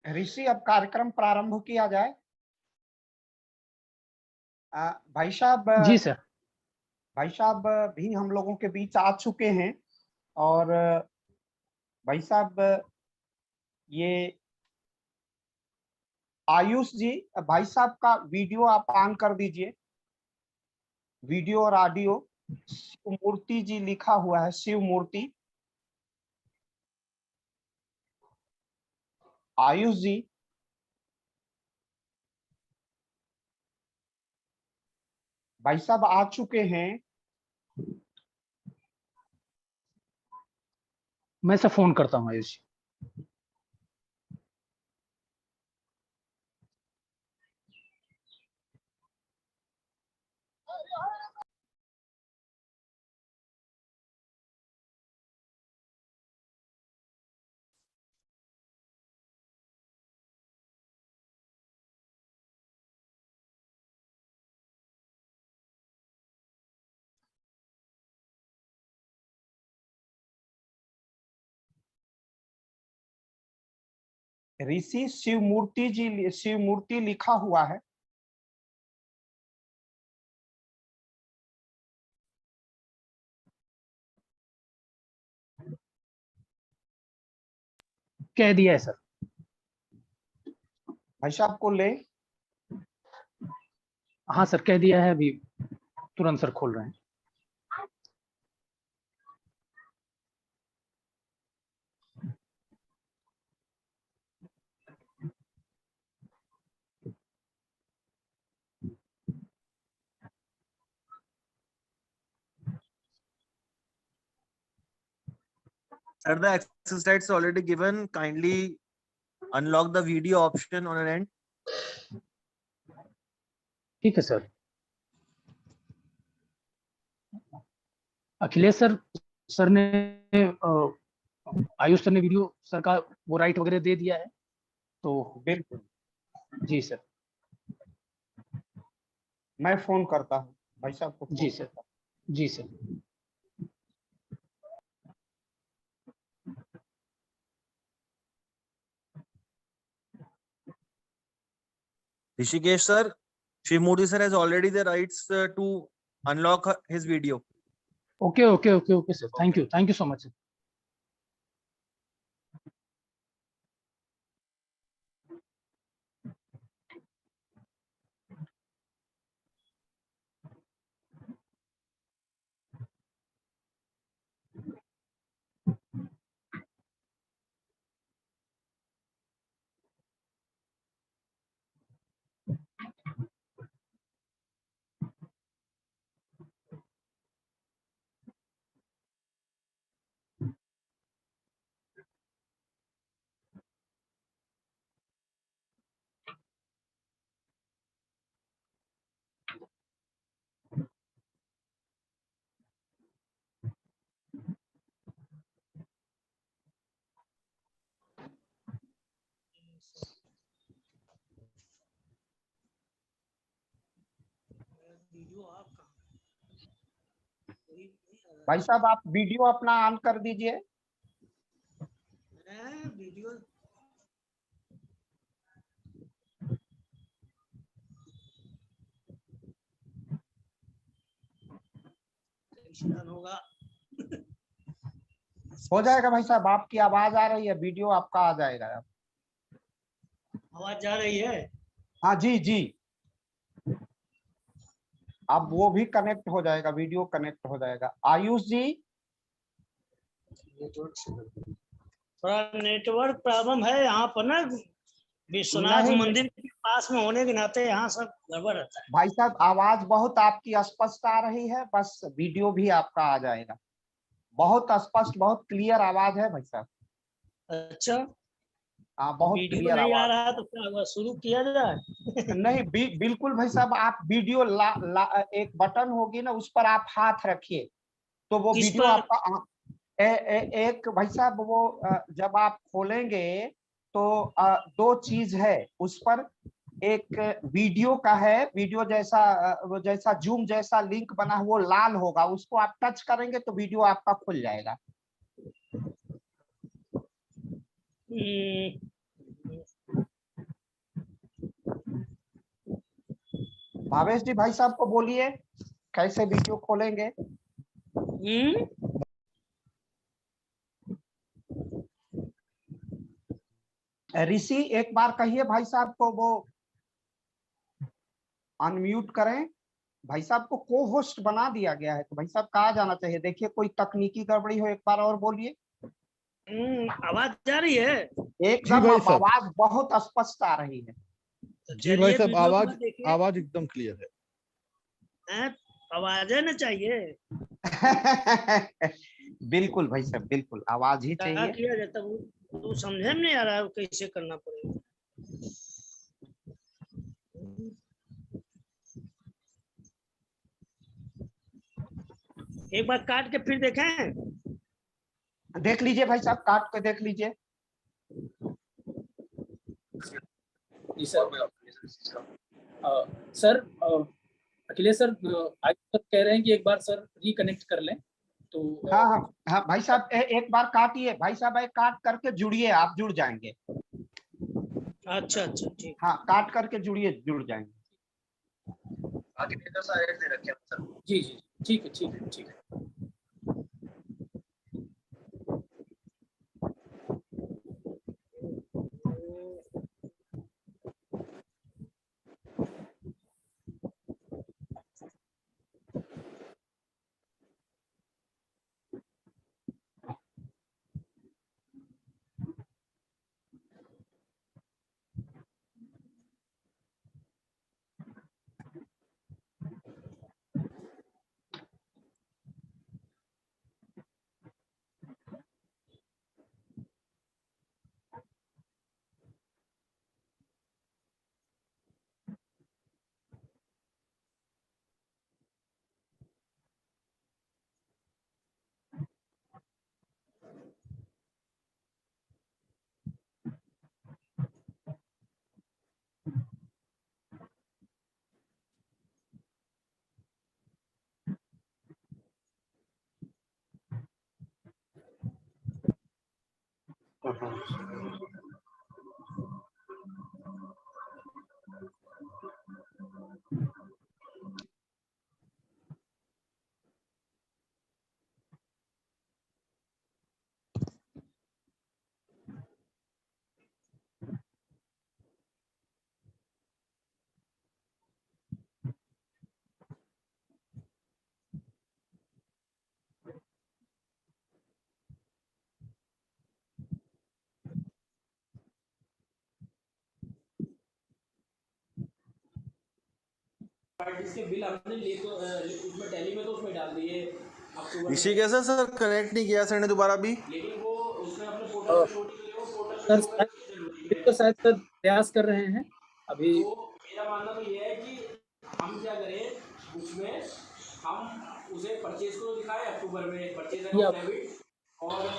ऋषि, अब कार्यक्रम प्रारंभ किया जाए। भाई साहब, जी सर। भाई साहब भी हम लोगों के बीच आ चुके हैं। और भाई साहब, ये आयुष जी, भाई साहब का वीडियो आप ऑन कर दीजिए। वीडियो और ऑडियो। शिव मूर्ति जी लिखा हुआ है, शिव मूर्ति। आयुष जी, भाई साहब आ चुके हैं। मैं सर फोन करता हूँ आयुष जी। ऋषि शिव मूर्ति जी, शिव मूर्ति लिखा हुआ है। कह दिया है सर। भाई साहब को ले। हाँ सर, कह दिया है, अभी तुरंत सर खोल रहे हैं। Sir, the access rights already given. Kindly unlock the video option on an end. ठीक है सर। अखिलेश सर, सर ने आयुष सर ने वीडियो सर का वो राइट वगैरह दे दिया है तो। बिल्कुल। जी सर। मैं फोन करता हूँ भाई साहब को। जी sir. Ji sir. Rishikesh sir, Shiv Murthy sir has already the rights to unlock his video. Okay okay okay okay sir, thank you so much sir. भाई साहब, आप वीडियो अपना ऑन कर दीजिए। वीडियो होगा। हो जाएगा भाई साहब, आपकी आवाज आ रही है, वीडियो आपका आ जाएगा। आवाज जा रही है? हाँ जी जी। अब वो भी कनेक्ट हो जाएगा, वीडियो कनेक्ट हो जाएगा। आयुष जी, थोड़ा नेटवर्क प्रॉब्लम है यहाँ पर ना, विश्वनाथ नहीं मंदिर के पास में होने के नाते यहाँ सब गड़बड़ रहता है। भाई साहब, आवाज बहुत आपकी स्पष्ट आ रही है, बस वीडियो भी आपका आ जाएगा। बहुत स्पष्ट, बहुत क्लियर आवाज है भाई साहब। अच्छा, हाँ, बहुत वीडियो क्लियर नहीं आ आवाज। रहा तो क्या हुआ, शुरू किया जाए? नहीं, बिल्कुल भाई साहब, आप वीडियो एक बटन होगी ना, उस पर आप हाथ रखिए तो वो किस वीडियो पर? आपका एक भाई साहब, वो जब आप खोलेंगे तो दो चीज है उस पर। एक वीडियो का है, वीडियो जैसा वो जैसा जूम जैसा लिंक बना है, वो लाल होगा, उसको आप टच करेंगे तो वीडियो आपका खुल जाएगा। भावेश जी भाई साहब को बोलिए कैसे वीडियो खोलेंगे। ऋषि एक बार कहिए भाई साहब को वो अनम्यूट करें। भाई साहब को को होस्ट बना दिया गया है तो भाई साहब कहा जाना चाहिए। देखिए कोई तकनीकी गड़बड़ी हो, एक बार और बोलिए। आवाज जा रही है? एकदम भाई साहब। आवाज बहुत स्पष्ट आ रही है। तो जी भाई चलिए साहब, वीडियो को आवाज मत देखिए। आवाज एकदम क्लियर है। आवाज है ना चाहिए। बिल्कुल भाई साहब, बिल्कुल आवाज ही क्या चाहिए। किया जाता है वो समझे में नहीं आ रहा है, वो कैसे करना पड़ेगा। एक बार काट के फिर देखें। देख लीजिए भाई साहब, काट के देख लीजिए। जी सर। सर अखिलेश सर आज सर कह रहे हैं कि एक बार सर रिकनेक्ट कर लें तो हाँ हाँ हाँ भाई साहब, एक बार काटिए भाई साहब, एक काट करके जुड़िए, आप जुड़ जाएंगे। अच्छा अच्छा ठीक। हाँ काट करके जुड़िए, जुड़ जाएंगे। आगे तो सारे दे रखे हैं सर। जी जी ठीक है ठीक है ठीक है। इसके बिल हमने ले तो उसमें टैली में तो उसमें डाल दिए अक्टूबर ऋषि कैसा सर कनेक्ट नहीं किया सर ने दोबारा भी। लेकिन वो उसने अपने पोर्टल पे शो नहीं किया, वो पोर्टल सर तो शायद सर प्रयास कर रहे हैं अभी। तो मेरा मानना तो ये है कि हम क्या करें उसमें, हम उसे परचेज को दिखाएं अक्टूबर में परचेज डेबिट और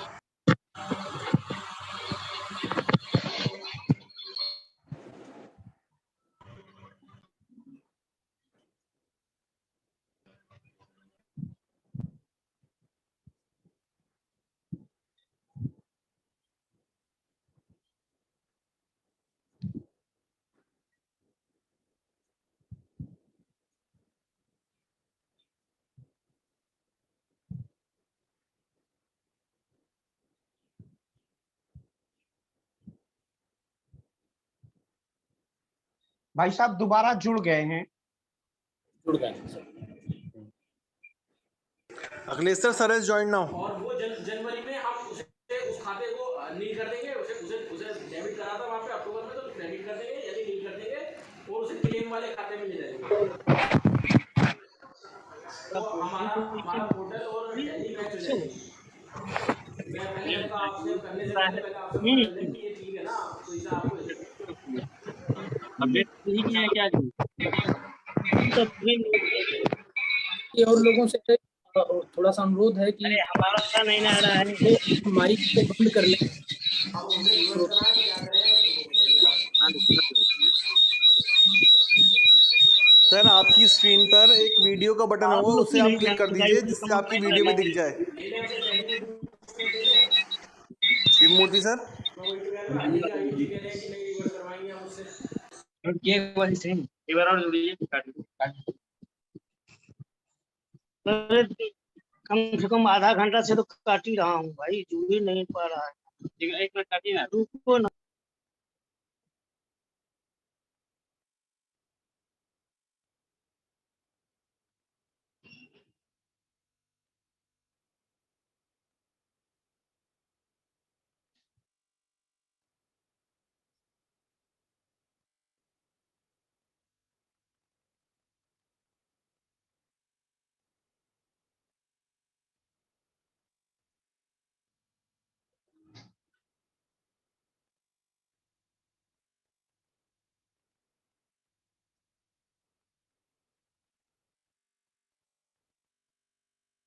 भाई साहब दोबारा जुड़ गए हैं। जुड़ गए हैं sir. Akhilesh sir sir is join now. और वो जनवरी में हम उसे उस खाते को नील कर देंगे, उसे उसे उसे डेबिट करा था वहाँ पे अक्टूबर में, तो क्रेडिट कर देंगे यानी नील कर देंगे और उसे क्लेम वाले खाते में ले जाएंगे। तो हमारा हमारा पोर्टल और टैली मैच हो जाएगी। मैं पहले तो आपसे करने से पहले आपसे बता दें कि ये ठीक है ना, तो इसे आपको अपडेट नहीं किया क्या कि और लोगों से थोड़ा सा अनुरोध है कि हमारा नहीं आ रहा है। माइक को बंद कर लें। अब उसे रिवर्स कराएं क्या सर आपकी स्क्रीन पर एक वीडियो का बटन होगा, उसे आप क्लिक कर दीजिए जिससे आपकी वीडियो भी दिख जाए। शिव मूर्ति सर करें? एक बार और जुड़िए। अरे कम से कम आधा घंटा से तो काट ही रहा हूँ भाई, जुड़ ही नहीं पा रहा है। एक मिनट काटिए ना, रुको ना।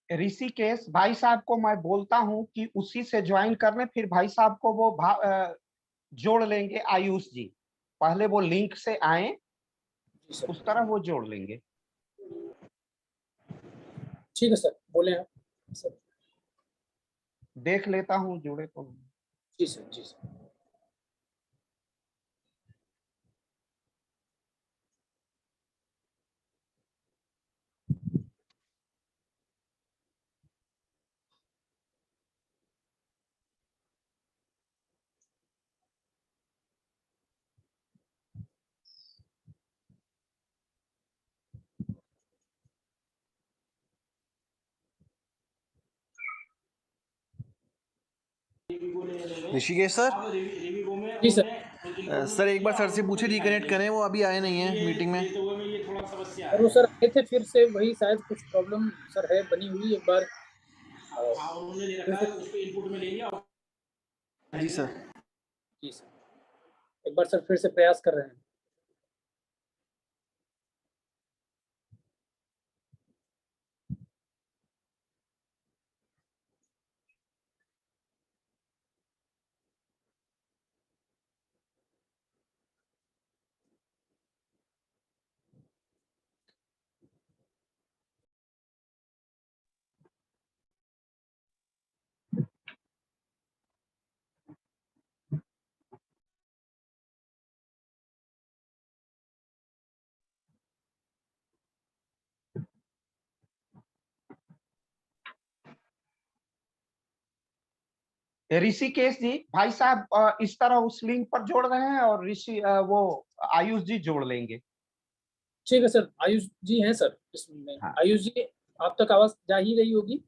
ऋषिकेश भाई साहब को मैं बोलता हूं कि उसी से ज्वाइन कर लें, फिर भाई साहब को वो जोड़ लेंगे आयुष जी। पहले वो लिंक से आए, जी सर, उस तरह वो जोड़ लेंगे। ठीक है सर, बोले आप सर। देख लेता हूँ जुड़े तो। जी सर, जी सर। ऋषिकेश सर, रिविगो में जी सर। सर एक बार सर से पूछे रिकनेक्ट करें, वो अभी आए नहीं है मीटिंग में। तो वो में ये थोड़ा समस्या और है। वो सर आए थे, फिर से वही शायद कुछ प्रॉब्लम सर है बनी हुई एक बार। हाँ उन्होंने ले रखा है, उसको इनपुट में लेंगे और जी सर। जी सर, एक बार सर फिर से प्रयास कर रहे हैं। ऋषिकेश जी भाई साहब इस तरह उस लिंक पर जोड़ रहे हैं और वो आयुष जी जोड़ लेंगे। ठीक है सर, आयुष जी हैं सर इसमें। हाँ। आयुष जी, आप तक आवाज जा ही रही होगी।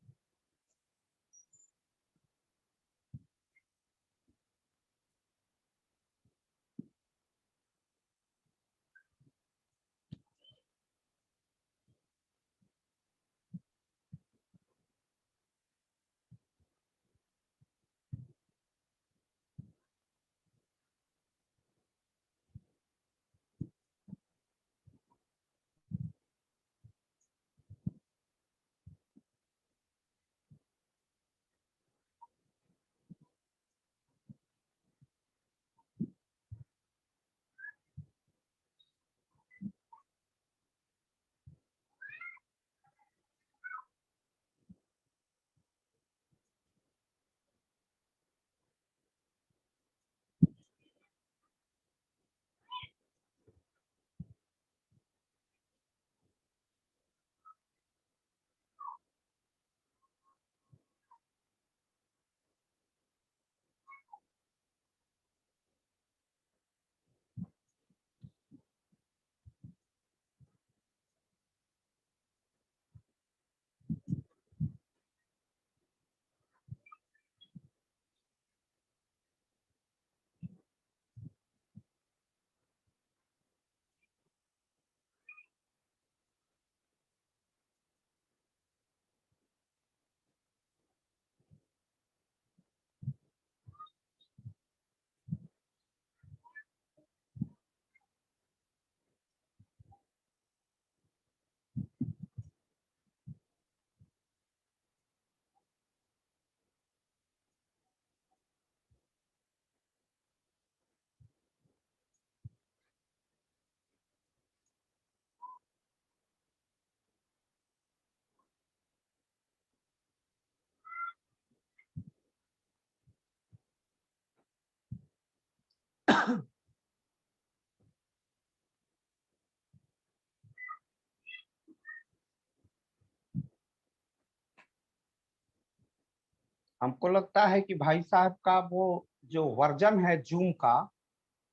हमको लगता है कि भाई साहब का वो जो वर्जन है जूम का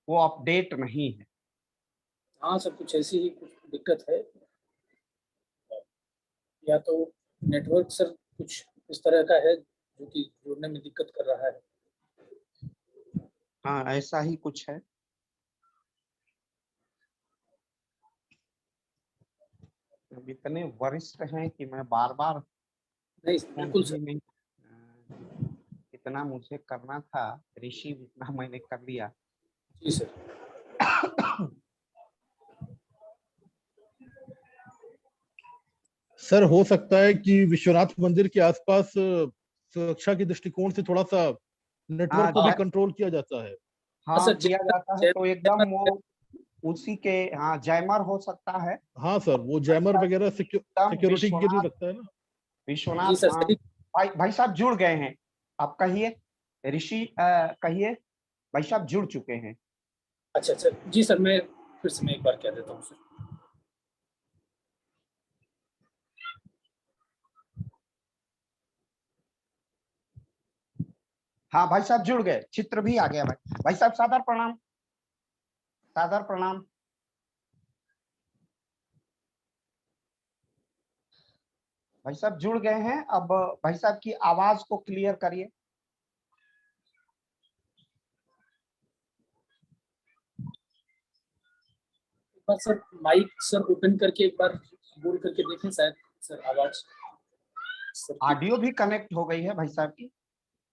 वो अपडेट नहीं है। हाँ सर, कुछ ऐसी ही कुछ दिक्कत है, या तो नेटवर्क सर कुछ इस तरह का है जो कि जुड़ने में दिक्कत कर रहा है। हाँ, ऐसा ही कुछ है। अब इतने वरिष्ठ हैं कि मैं बार बार नहीं बिल्कुल सर। नहीं, इतना मुझे करना था ऋषि, इतना मैंने कर लिया। जी सर। सर हो सकता है कि विश्वनाथ मंदिर के आसपास सुरक्षा के दृष्टिकोण से थोड़ा सा नेटवर्क को भी कंट्रोल किया जाता है। हाँ, सर, किया जाता है तो एकदम वो उसी के, हाँ, जैमर हो सकता है। हाँ सर, वो जैमर वगैरह सिक्योरिटी के लिए रखता है ना। जी विश्वनाथ, सर, हाँ, सही। भाई साहब जुड़ गए हैं। आप कहिए ऋषि, कहिए भाई साहब जुड़ चुके हैं। अच्छा अच्छा, जी सर, मैं फिर से मैं एक बार कह देता हूँ सर। हाँ भाई साहब जुड़ गए, चित्र भी आ गया। भाई साहब सादर प्रणाम, सादर प्रणाम। भाई साहब जुड़ गए हैं। अब भाई साहब की आवाज को क्लियर करिए। एक बार सर माइक सर ओपन करके एक बार बोल करके देखें, शायद सर आवाज सर की। ऑडियो भी कनेक्ट हो गई है भाई साहब की।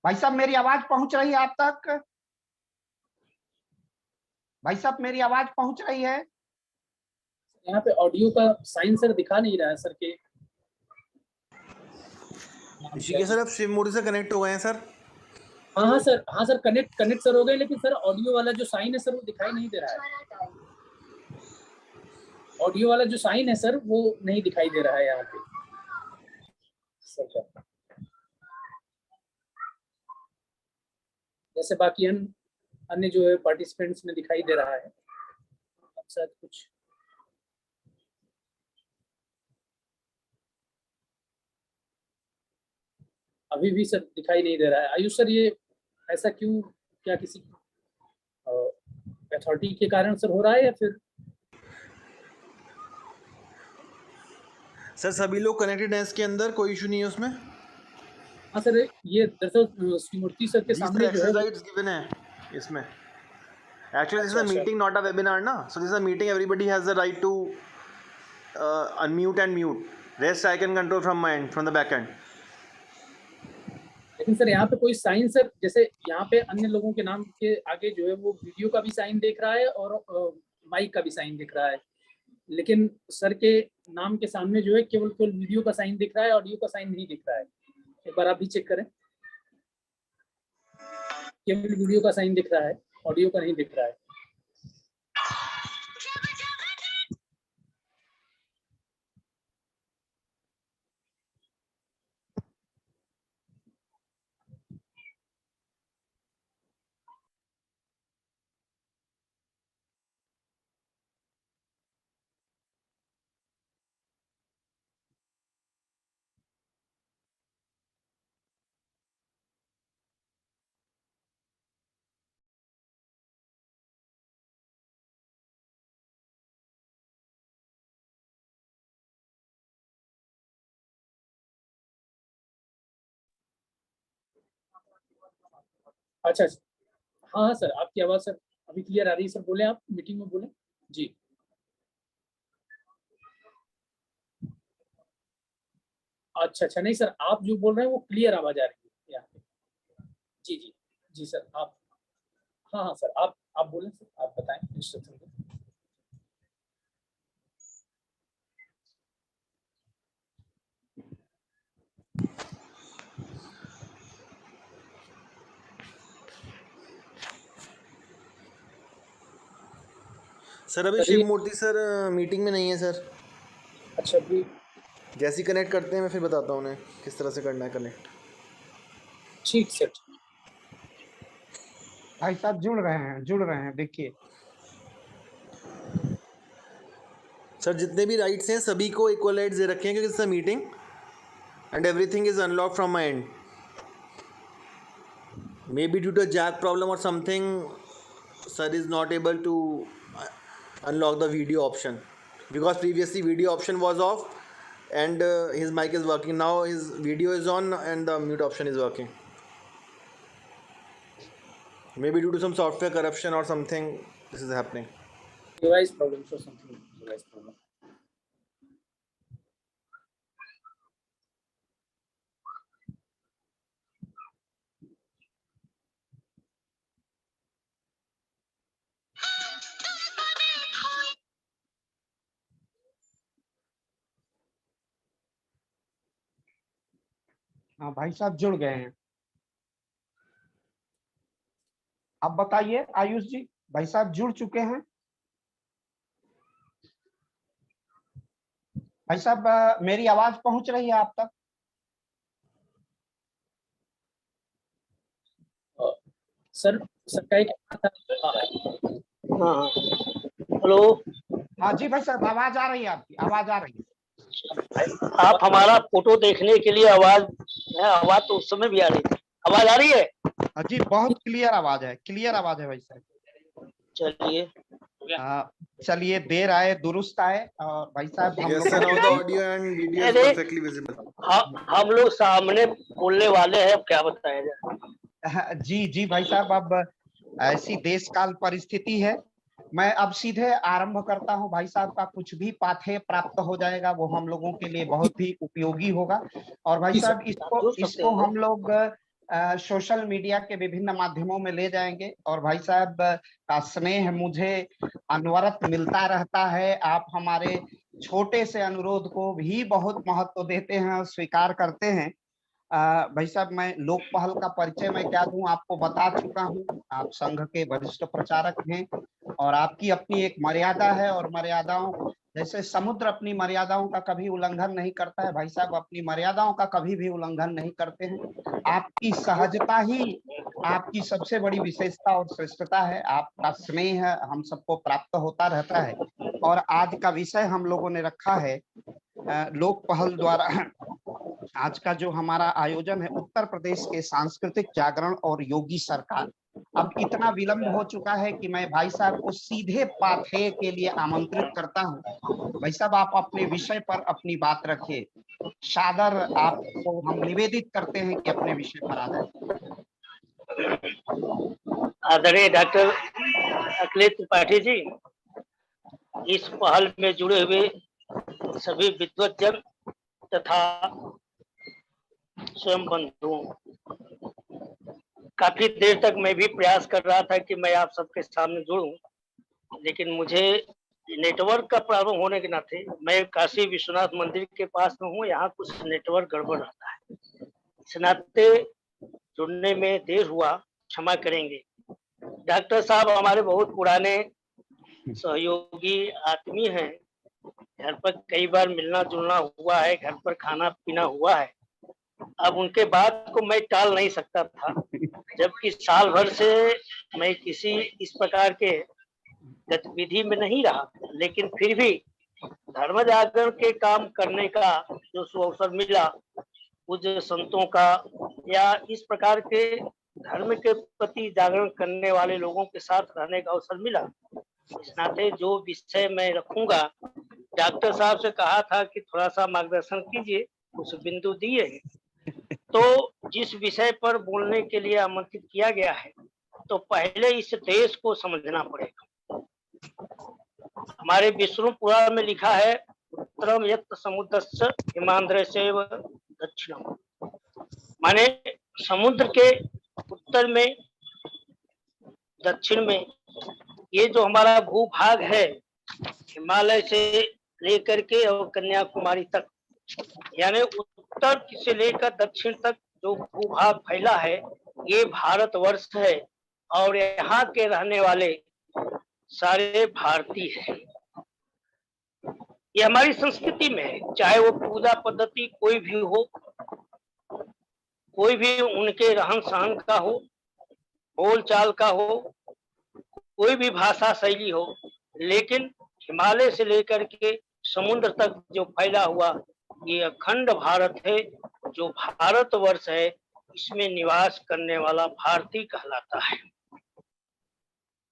भाई साहब मेरी आवाज पहुंच रही है आप तक? भाई साहब मेरी आवाज पहुंच रही है? यहाँ पे ऑडियो का साइन सर दिखा नहीं रहा है सर के। ऋषिकेश सर, आप शिव मूर्ति से कनेक्ट हो गए हैं सर? हाँ हाँ सर, हाँ सर, कनेक्ट सर हो गए, लेकिन सर ऑडियो वाला जो साइन है सर वो दिखाई नहीं दे रहा है। ऑडियो वाला जो साइन है सर वो नहीं दिखाई दे रहा है यहाँ पे सर। जैसे बाकी अन्य जो है पार्टिसिपेंट्स में दिखाई दे रहा है। अब शायद कुछ अभी भी सर दिखाई नहीं दे रहा है। आयुष सर, ये ऐसा क्यों, क्या किसी अथॉरिटी के कारण सर हो रहा है या फिर? सर सभी लोग कनेक्टेड हैं इसके अंदर, कोई इशू नहीं है उसमें? हाँ सर, ये दरअसल श्री मूर्ति सर के सामने जो है राइट्स गिवन है इसमें। Actually, this is a अच्छा। meeting, not a webinar, na? So this is a meeting. Everybody has the right to unmute and mute. Rest I can control from my end, from the back end. लेकिन sir यहाँ पे कोई sign sir, जैसे यहाँ पे अन्य लोगों के नाम के आगे जो है वो वीडियो का भी साइन दिख रहा है और माइक का भी साइन दिख रहा है, लेकिन सर के नाम के सामने जो है केवल वीडियो का साइन दिख रहा है, ऑडियो का साइन नहीं दिख रहा है। एक बार आप भी चेक करें, केवल वीडियो का साइन दिख रहा है, ऑडियो का नहीं दिख रहा है। अच्छा, हाँ हाँ सर, आपकी आवाज़ सर अभी क्लियर आ रही है सर। बोले आप मीटिंग में बोले जी। अच्छा अच्छा, नहीं सर, आप जो बोल रहे हैं वो क्लियर आवाज आ रही है यहाँ पे। जी जी जी सर, आप, हाँ हाँ सर, आप बोलें सर, आप बताएं इंस्ट्रक्शन दें। सर अभी शिव मूर्ति सर मीटिंग में नहीं है सर। अच्छा, अभी जैसे ही कनेक्ट करते हैं मैं फिर बताता हूँ उन्हें किस तरह से करना है कनेक्ट। ठीक सर। भाई साहब जुड़ रहे हैं देखिए। सर जितने भी राइट्स हैं सभी को इक्वल राइट्स दे रखे हैं क्योंकि it's a meeting and everything is unlock from my and. Maybe due to a jack problem or something, sir is not able to unlock the video option, because previously video option was off and his mic is working. Now his video is on and the mute option is working. Maybe due to some software corruption or something, this is happening. Device problems or something. Device problem. हाँ भाई साहब जुड़ गए हैं। अब बताइए आयुष जी, भाई साहब जुड़ चुके हैं। भाई साहब मेरी आवाज पहुंच रही है आप तक? सर का एक हाँ हेलो, हाँ जी भाई साहब, आवाज आ रही है, आपकी आवाज आ रही है। आप हमारा फोटो देखने के लिए आवाज तो उस समय भी आ रही थी। आवाज आ रही है? हाँ जी, बहुत क्लियर आवाज है, क्लियर आवाज है भाई साहब। चलिए चलिए, देर आए दुरुस्त आए। और भाई साहब हम Yes, sir. Now the audio and video is अरे, perfectly visible. हम लोग सामने बोलने वाले हैं, अब क्या बताया जाए। जी जी भाई साहब, अब ऐसी देश काल परिस्थिति है। मैं अब सीधे आरंभ करता हूं भाई साहब का, कुछ भी पाठ्य प्राप्त हो जाएगा वो हम लोगों के लिए बहुत ही उपयोगी होगा। और भाई साहब इसको हम लोग सोशल मीडिया के विभिन्न माध्यमों में ले जाएंगे। और भाई साहब का स्नेह मुझे अनवरत मिलता रहता है। आप हमारे छोटे से अनुरोध को भी बहुत महत्व देते हैं और स्वीकार करते हैं। भाई साहब मैं लोक पहल का परिचय मैं क्या दूं, आपको बता चुका हूं। आप संघ के वरिष्ठ प्रचारक हैं और आपकी अपनी एक मर्यादा है, और मर्यादाओं जैसे समुद्र अपनी मर्यादाओं का कभी उल्लंघन नहीं करता है, भाई साहब अपनी मर्यादाओं का कभी भी उल्लंघन नहीं करते हैं। आपकी सहजता ही आपकी सबसे बड़ी विशेषता और श्रेष्ठता है। आपका स्नेह हम सबको प्राप्त होता रहता है। और आज का विषय हम लोगों ने रखा है लोक पहल द्वारा। आज का जो हमारा आयोजन है, उत्तर प्रदेश के सांस्कृतिक जागरण और योगी सरकार। अब इतना विलंब हो चुका है कि मैं भाई साहब को सीधे पाठ्य के लिए आमंत्रित करता हूं। भाई साहब आप अपने विषय पर अपनी बात रखिए। सादर आपको हम निवेदित करते हैं कि अपने विषय पर आ जाए। आदरणीय डॉक्टर अखिलेश त्रिपाठी जी, इस पहल में जुड़े हुए सभी विद्वतजन तथा स्वयं बंधुओं, काफी देर तक मैं भी प्रयास कर रहा था कि मैं आप सबके सामने जुड़ूं, लेकिन मुझे नेटवर्क का प्रॉब्लम होने के नाते, मैं काशी विश्वनाथ मंदिर के पास में हूँ, यहाँ कुछ नेटवर्क गड़बड़ रहता है, इस नाते जुड़ने में देर हुआ, क्षमा करेंगे। डॉक्टर साहब हमारे बहुत पुराने सहयोगी आदमी हैं, घर पर कई बार मिलना जुलना हुआ है, घर पर खाना पीना हुआ है। अब उनके बात को मैं टाल नहीं सकता था, जबकि साल भर से मैं किसी इस प्रकार के गतिविधि में नहीं रहा, लेकिन फिर भी धर्म जागरण के काम करने का जो अवसर मिला, पूज्य संतों का या इस प्रकार के धर्म के प्रति जागरण करने वाले लोगों के साथ रहने का अवसर मिला, इस नाते जो विषय मैं रखूंगा, डॉक्टर साहब से कहा था कि थोड़ा सा मार्गदर्शन कीजिए, कुछ बिंदु दिए हैं। तो जिस विषय पर बोलने के लिए आमंत्रित किया गया है, तो पहले इस देश को समझना पड़ेगा। हमारे विष्णु पुराण में लिखा है, उत्तरम यत् समुद्रस्य हिमांद्रस्यैव दक्षिणम, माने समुद्र के उत्तर में दक्षिण में ये जो हमारा भूभाग है, हिमालय से लेकर के और कन्याकुमारी तक, यानी उत्तर से लेकर दक्षिण तक जो भूभाग फैला है, ये भारतवर्ष है और यहाँ के रहने वाले सारे भारतीय हैं। ये हमारी संस्कृति में है, चाहे वो पूजा पद्धति कोई भी हो, कोई भी उनके रहन सहन का हो, बोल चाल का हो, कोई भी भाषा शैली हो, लेकिन हिमालय से लेकर के समुद्र तक जो फैला हुआ ये अखंड भारत है, जो भारतवर्ष है, इसमें निवास करने वाला भारतीय कहलाता है।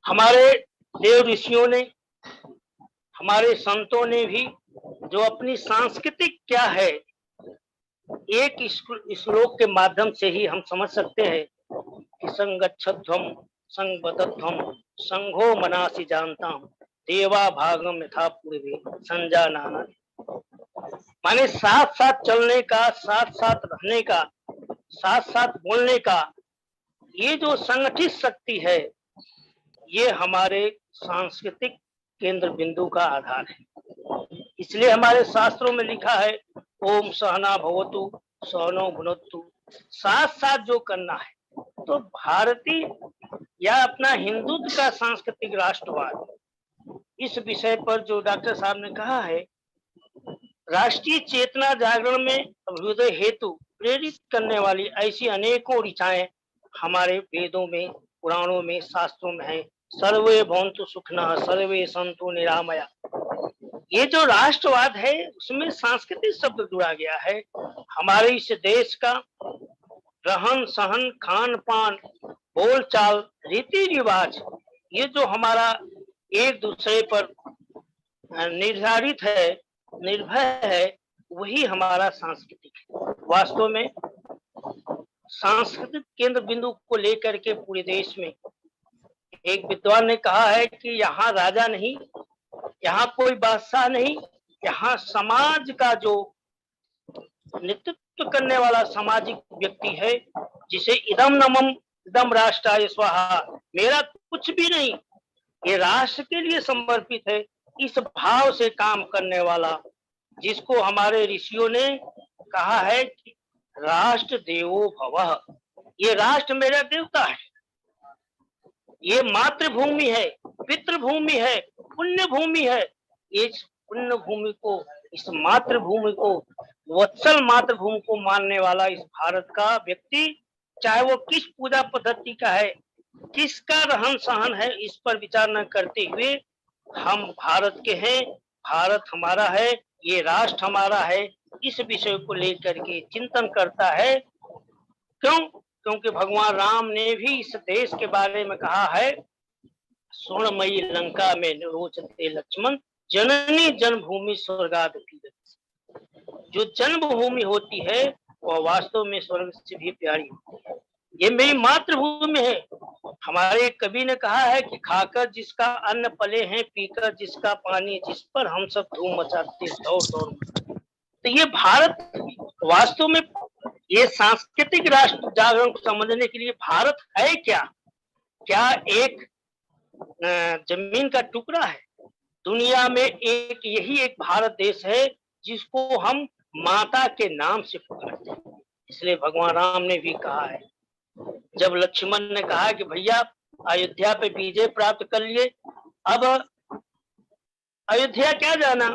हमारे देव ऋषियों ने, हमारे संतों ने भी जो अपनी सांस्कृतिक क्या है, एक श्लोक के माध्यम से ही हम समझ सकते हैं कि संगच्छध्वम संगबद्धध्वम संघो मनासि जानताम देवा भागम यथा पूर्वे संजानाना। माने साथ साथ चलने का, साथ साथ रहने का, साथ साथ बोलने का, ये जो संगठित शक्ति है, ये हमारे सांस्कृतिक केंद्र बिंदु का आधार है। इसलिए हमारे शास्त्रों में लिखा है ओम सहना भवतु सहनो भुनक्तु, साथ साथ जो करना है। तो भारतीय या अपना हिंदुत्व का सांस्कृतिक राष्ट्रवाद, इस विषय पर जो डॉक्टर साहब ने कहा है, राष्ट्रीय चेतना जागरण में अभ्युदय हेतु प्रेरित करने वाली ऐसी अनेकों ऋचाएं हमारे वेदों में, पुराणों में, शास्त्रों में है। सर्वे भवन्तु सुखिनः सर्वे सन्तु निरामया। ये जो राष्ट्रवाद है, उसमें सांस्कृतिक शब्द जुड़ा गया है। हमारे इस देश का रहन सहन, खान पान, बोल चाल, रीति रिवाज, ये जो हमारा एक दूसरे पर निर्धारित है, निर्भय है, वही हमारा सांस्कृतिक है। वास्तव में सांस्कृतिक केंद्र बिंदु को लेकर के पूरे देश में एक विद्वान ने कहा है कि यहाँ राजा नहीं, यहाँ कोई बादशाह नहीं, यहाँ समाज का जो नेतृत्व करने वाला सामाजिक व्यक्ति है, जिसे इदम नमम इदम राष्ट्राय स्वाहा, मेरा कुछ भी नहीं, ये राष्ट्र के लिए समर्पित है, इस भाव से काम करने वाला, जिसको हमारे ऋषियों ने कहा है कि राष्ट्र देवो भवः, ये राष्ट्र मेरा देवता है, ये मातृभूमि है, पितृभूमि है, पुण्य भूमि है। इस पुण्य भूमि को, इस मातृभूमि को, वत्सल मातृभूमि को मानने वाला इस भारत का व्यक्ति, चाहे वो किस पूजा पद्धति का है, किसका रहन सहन है, इस पर विचार न करते हुए हम भारत के हैं, भारत हमारा है, ये राष्ट्र हमारा है, इस विषय को लेकर के चिंतन करता है। क्यों? क्योंकि भगवान राम ने भी इस देश के बारे में कहा है, स्वर्णमयी लंका में रोचते लक्ष्मण जननी जन्मभूमि स्वर्गादपि। जो जन्मभूमि होती है वह वास्तव में स्वर्ग से भी प्यारी होती है। ये मेरी मातृभूमि है। हमारे कवि ने कहा है कि खाकर जिसका अन्न पले हैं, पीकर जिसका पानी, जिस पर हम सब धूम मचाते दौड़ दौड़। तो ये भारत वास्तव में, ये सांस्कृतिक राष्ट्र जागरण को समझने के लिए भारत है क्या? क्या एक जमीन का टुकड़ा है? दुनिया में एक यही एक भारत देश है जिसको हम माता के नाम से पुकारते हैं। इसलिए भगवान राम ने भी कहा है, जब लक्ष्मण ने कहा कि भैया अयोध्या पे विजय प्राप्त कर लिए, अब अयोध्या क्या जाना,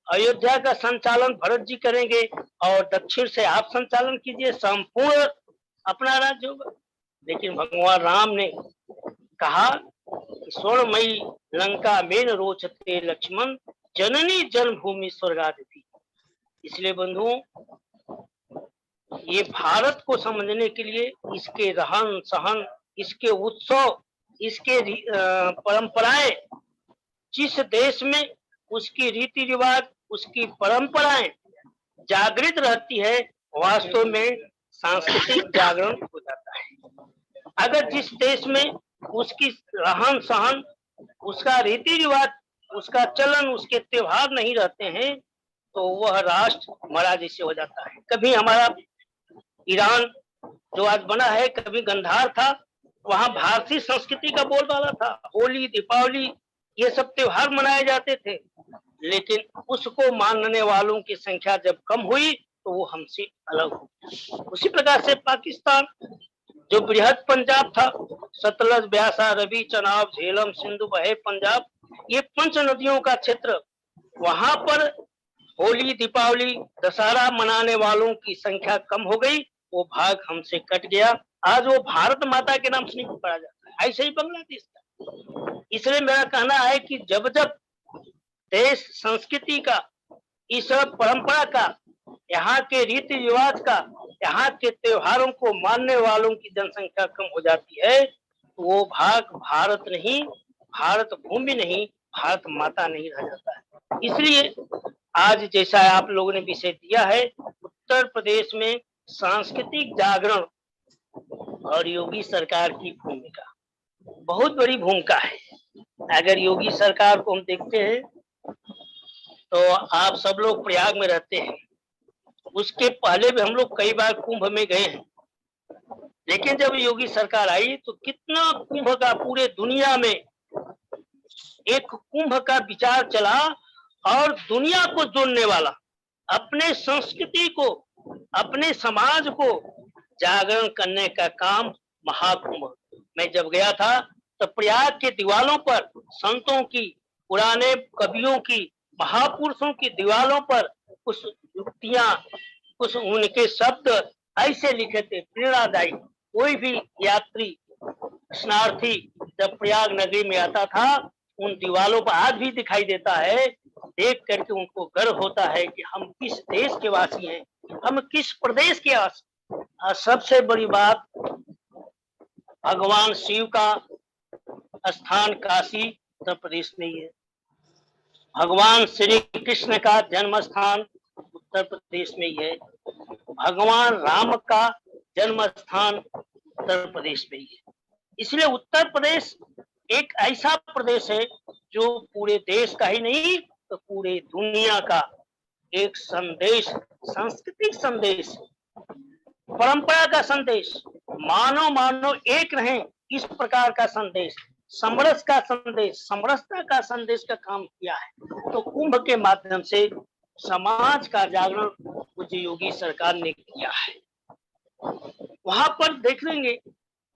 अयोध्या का संचालन भरत जी करेंगे और दक्षिण से आप संचालन कीजिए, संपूर्ण अपना राज्य होगा। लेकिन भगवान राम ने कहा स्वर्णमयी लंका में न रोचते लक्ष्मण जननी जन्मभूमि स्वर्गादपि। इसलिए बंधुओं, ये भारत को समझने के लिए इसके रहन सहन, इसके उत्सव, इसके परंपराएं, जिस देश में उसकी रीति रिवाज, उसकी परंपराएं जागृत रहती है, वास्तव में सांस्कृतिक जागरण हो जाता है। अगर जिस देश में उसकी रहन सहन, उसका रीति रिवाज, उसका चलन, उसके त्योहार नहीं रहते हैं, तो वह राष्ट्र मरा जैसे हो जाता है। कभी हमारा ईरान जो आज बना है, कभी गंधार था, वहां भारतीय संस्कृति का बोलबाला था, होली, दीपावली, ये सब त्योहार मनाए जाते थे। लेकिन उसको मानने वालों की संख्या जब कम हुई तो वो हमसे अलग हो गया। उसी प्रकार से पाकिस्तान जो बृहद पंजाब था, सतलज, ब्यासा, रवि, चनाब, झेलम, सिंधु बहे पंजाब, ये 5 नदियों का क्षेत्र, वहां पर होली, दीपावली, दशहरा मनाने वालों की संख्या कम हो गई, वो भाग हमसे कट गया। आज वो भारत माता के नाम से नहीं पुकारा जाता है, ऐसे ही बांग्लादेश का। इसलिए मेरा कहना है कि जब जब देश संस्कृति का, इस परंपरा का यहाँ के रीति रिवाज का, यहाँ के त्योहारों को मानने वालों की जनसंख्या कम हो जाती है, तो वो भाग भारत नहीं, भारत भूमि नहीं, भारत माता नहीं रह जाता है। इसलिए आज जैसा आप लोगों ने विषय दिया है, उत्तर प्रदेश में सांस्कृतिक जागरण और योगी सरकार की भूमिका बहुत बड़ी भूमिका है। अगर योगी सरकार को हम देखते हैं तो आप सब लोग प्रयाग में रहते हैं, उसके पहले भी हम लोग कई बार कुंभ में गए हैं, लेकिन जब योगी सरकार आई तो कितना कुंभ का पूरे दुनिया में एक कुंभ का विचार चला और दुनिया को जोड़ने वाला, अपने संस्कृति को, अपने समाज को जागरण करने का काम महाकुंभ। मैं जब गया था तो प्रयाग के दीवालों पर संतों की, पुराने कवियों की, महापुरुषों की दीवालों पर कुछ युक्तियां, कुछ उनके शब्द ऐसे लिखे थे प्रेरणादायी। कोई भी यात्री, स्नार्थी जब प्रयाग नगरी में आता था, उन दीवालों पर आज भी दिखाई देता है, देख करके उनको गर्व होता है कि हम किस देश के वासी हैं, हम किस प्रदेश के वासी। सबसे बड़ी बात, भगवान शिव का स्थान काशी उत्तर प्रदेश में ही है, भगवान श्री कृष्ण का जन्म स्थान उत्तर प्रदेश में ही है, भगवान राम का जन्म स्थान उत्तर प्रदेश में ही है। इसलिए उत्तर प्रदेश एक ऐसा प्रदेश है जो पूरे देश का ही नहीं तो पूरे दुनिया का एक संदेश, सांस्कृतिक संदेश, परंपरा का संदेश, मानव मानव एक रहें, इस प्रकार का संदेश, समरस का संदेश, समरसता का संदेश का काम किया है। तो कुंभ के माध्यम से समाज का जागरण पूज्य योगी सरकार ने किया है। वहां पर देख लेंगे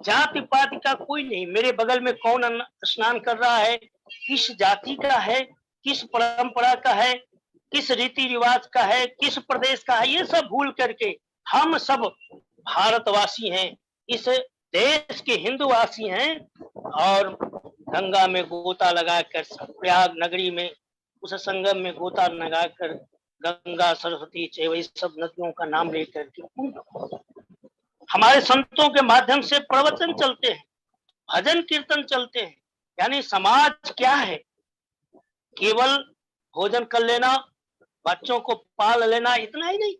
जाति पाति का कोई नहीं, मेरे बगल में कौन स्नान कर रहा है, किस जाति का है, किस परंपरा का है, किस रीति रिवाज का है, किस प्रदेश का है, ये सब भूल करके हम सब भारतवासी हैं, इस देश के हिंदूवासी हैं। और गंगा में गोता लगाकर, प्रयाग नगरी में उस संगम में गोता लगाकर गंगा, सरस्वती, चेवई सब नदियों का नाम लेकर के हमारे संतों के माध्यम से प्रवचन चलते हैं, भजन कीर्तन चलते हैं। यानी समाज क्या है, केवल भोजन कर लेना, बच्चों को पाल लेना, इतना ही नहीं।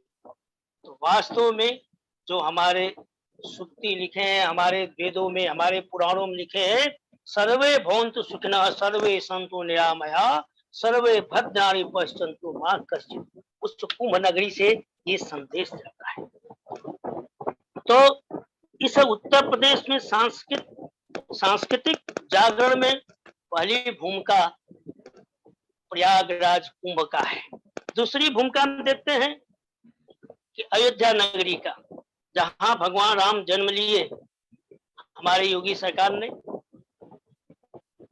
तो वास्तव में जो हमारे सुक्ति लिखे हैं, हमारे वेदों में, हमारे पुराणों में लिखे हैं, सर्वे भवन्तु सुखिनः सर्वे सन्तु निरामया सर्वे भद्राणि पश्यन्तु मा कश्चित्। उस कुंभ नगरी से ये संदेश जाता है। तो इस उत्तर प्रदेश में सांस्कृतिक जागरण में पहली भूमिका प्रयागराज कुंभ का है। दूसरी भूमिका हम देखते हैं कि अयोध्या नगरी का, जहां भगवान राम जन्म लिए, हमारे योगी सरकार ने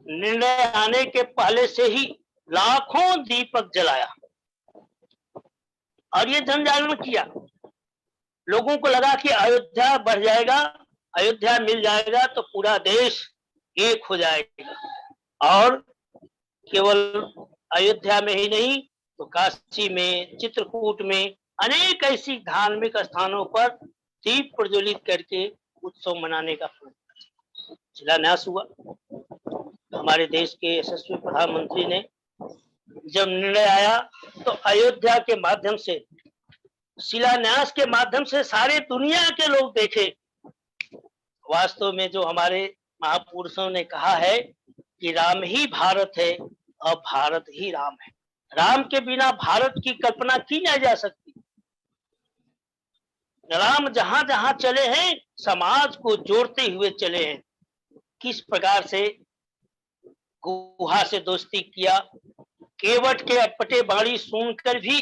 निर्णय आने के पहले से ही लाखों दीपक जलाया और ये जन जागरण किया। लोगों को लगा कि अयोध्या बढ़ जाएगा, अयोध्या मिल जाएगा तो पूरा देश एक हो जाएगा। और केवल अयोध्या में ही नहीं तो काशी में, चित्रकूट में, अनेक ऐसी धार्मिक स्थानों पर दीप प्रज्वलित करके उत्सव मनाने का शिलान्यास हुआ। हमारे देश के यशस्वी प्रधानमंत्री ने जब निर्णय आया तो अयोध्या के माध्यम से, शिलान्यास के माध्यम से सारे दुनिया के लोग देखे वास्तव में जो हमारे महापुरुषों ने कहा है कि राम ही भारत है और भारत ही राम है। राम के बिना भारत की कल्पना की नहीं जा सकती। राम जहां जहां चले हैं समाज को जोड़ते हुए चले हैं। किस प्रकार से गुहा से दोस्ती किया, केवट के अटपटे बाणी सुनकर भी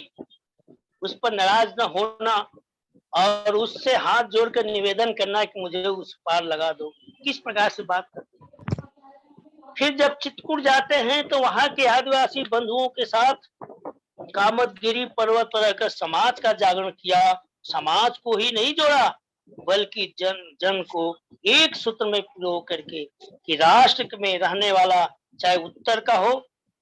उस पर नाराज न होना और उससे हाथ जोड़कर निवेदन करना कि मुझे उस पार लगा दो, किस प्रकार से बात करते। फिर जब चित्रकूट जाते हैं तो वहां के आदिवासी बंधुओं के साथ कामतगिरी पर्वत पर रहकर समाज का जागरण किया। समाज को ही नहीं जोड़ा बल्कि जन जन को एक सूत्र में पिरो करके कि राष्ट्र में रहने वाला चाहे उत्तर का हो,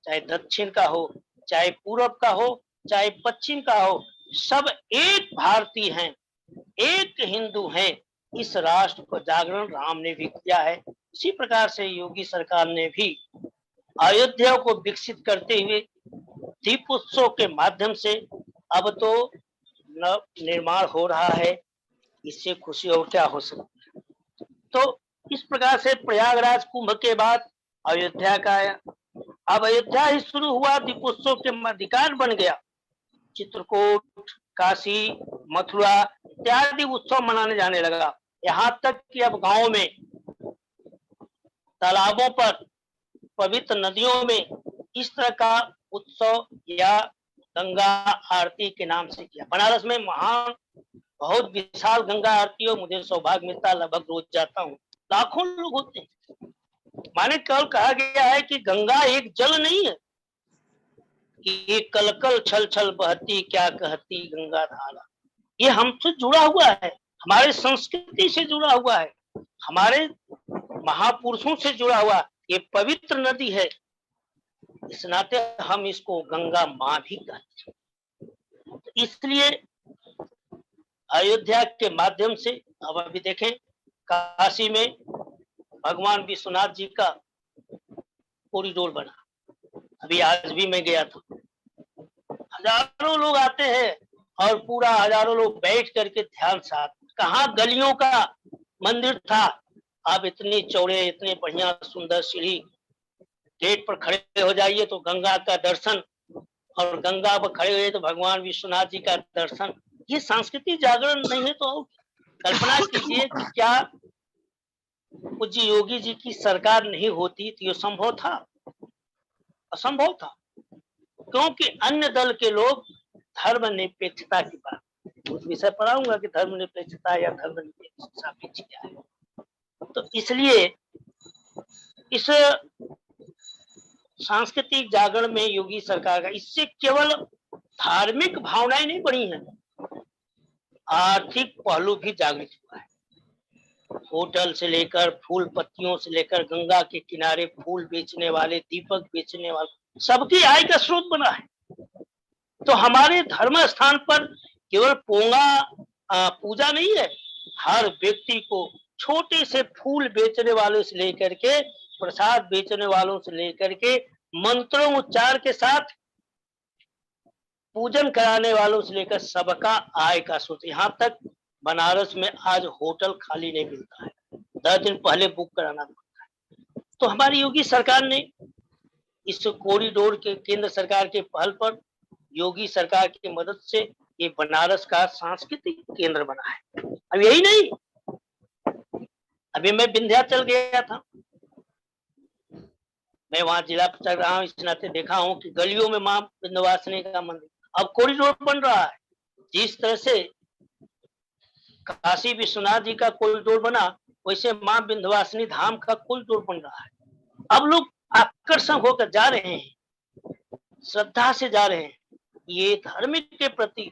चाहे दक्षिण का हो, चाहे पूर्व का हो, चाहे पश्चिम का हो, सब एक भारतीय हैं, एक हिंदू हैं। इस राष्ट्र को जागरण राम ने भी किया है। इसी प्रकार से योगी सरकार ने भी अयोध्या को विकसित करते हुए दीप उत्सव के माध्यम से अब तो नव निर्माण हो रहा है। इससे खुशी और क्या हो सकती है। तो इस प्रकार से प्रयागराज कुंभ के बाद अयोध्या का आया। अब अयोध्या ही शुरू हुआ, दीपोत्सव के अधिकार बन गया। चित्रकूट, काशी, मथुरा इत्यादि उत्सव मनाने जाने लगा। यहाँ तक कि अब गांव में, तालाबों पर, पवित्र नदियों में इस तरह का उत्सव या गंगा आरती के नाम से किया। बनारस में महान बहुत विशाल गंगा आरती हो, मुझे सौभाग्य मिलता है, लगभग रोज जाता हूँ। लाखों लोग होते हैं। माने कल कहा गया है कि गंगा एक जल नहीं है कि ये कलकल छल छल बहती क्या कहती गंगा धारा। ये हमसे जुड़ा हुआ है, हमारे संस्कृति से जुड़ा हुआ है, हमारे महापुरुषों से जुड़ा हुआ। ये पवित्र नदी है, इस नाते हम इसको गंगा माँ भी कहते हैं। इसलिए अयोध्या के माध्यम से अब अभी देखें, काशी में भगवान विश्वनाथ जी का कॉरिडोर बना। अभी आज भी मैं गया था, हजारों लोग आते हैं और पूरा हजारों लोग बैठ करके ध्यान साथ। कहाँ गलियों का मंदिर था, अब इतनी चौड़े, इतने बढ़िया सुंदर सीढ़ी, गेट पर खड़े हो जाइए तो गंगा का दर्शन, और गंगा पर खड़े हुए तो भगवान विश्वनाथ जी का दर्शन। ये सांस्कृतिक जागरण नहीं है तो कल्पना कीजिए कि क्या पूज्य योगी जी की सरकार नहीं होती तो ये संभव था? असंभव था, क्योंकि अन्य दल के लोग धर्मनिरपेक्षता की बात, उस विषय पढ़ाऊंगा कि धर्मनिरपेक्षता या धर्मनिरपेक्षता क्या है। तो इसलिए इस सांस्कृतिक जागरण में योगी सरकार का, इससे केवल धार्मिक भावनाएं नहीं बढ़ी हैं, आर्थिक पहलू भी जागृत हुआ है। होटल से लेकर, फूल पत्तियों से लेकर, गंगा के किनारे फूल बेचने वाले, दीपक बेचने वाले, सबकी आय का स्रोत बना है। तो हमारे धर्म स्थान पर केवल पोंगा पूजा नहीं है, हर व्यक्ति को, छोटे से फूल बेचने वालों से लेकर के, प्रसाद बेचने वालों से लेकर के, मंत्रों उच्चार के साथ पूजन कराने वालों से लेकर सबका आय का स्रोत। यहाँ तक बनारस में आज होटल खाली नहीं मिलता है, 10 दिन पहले बुक कराना पड़ता है। तो हमारी योगी सरकार ने इस कॉरिडोर के, केंद्र सरकार के पहल पर, योगी सरकार की मदद से ये बनारस का सांस्कृतिक केंद्र बना है। अब यही नहीं, अभी मैं विंध्याचल गया था, मैं वहां जिला चल रहा हूँ, इस नाते देखा हूँ कि गलियों में माँ विंध्यवासिनी का मंदिर, अब कॉरिडोर बन रहा है। जिस तरह से काशी विश्वनाथ जी का कॉरिडोर बना, वैसे माँ विंध्यवासिनी धाम का कॉरिडोर बन रहा है। अब लोग आकर्षण होकर जा रहे हैं, श्रद्धा से जा रहे हैं। ये धार्मिक के प्रति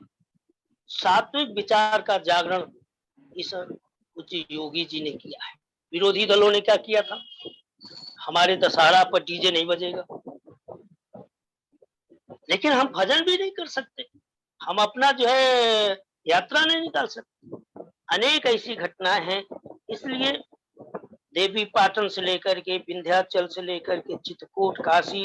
सात्विक विचार का जागरण इस पूज्य योगी जी ने किया है। विरोधी दलों ने क्या किया था, हमारे दशहरा पर डीजे नहीं बजेगा, लेकिन हम भजन भी नहीं कर सकते, हम अपना जो है यात्रा नहीं निकाल सकते। अनेक ऐसी घटनाएं हैं। इसलिए देवी पाटन से लेकर के, विंध्याचल से लेकर के, चित्रकूट, काशी,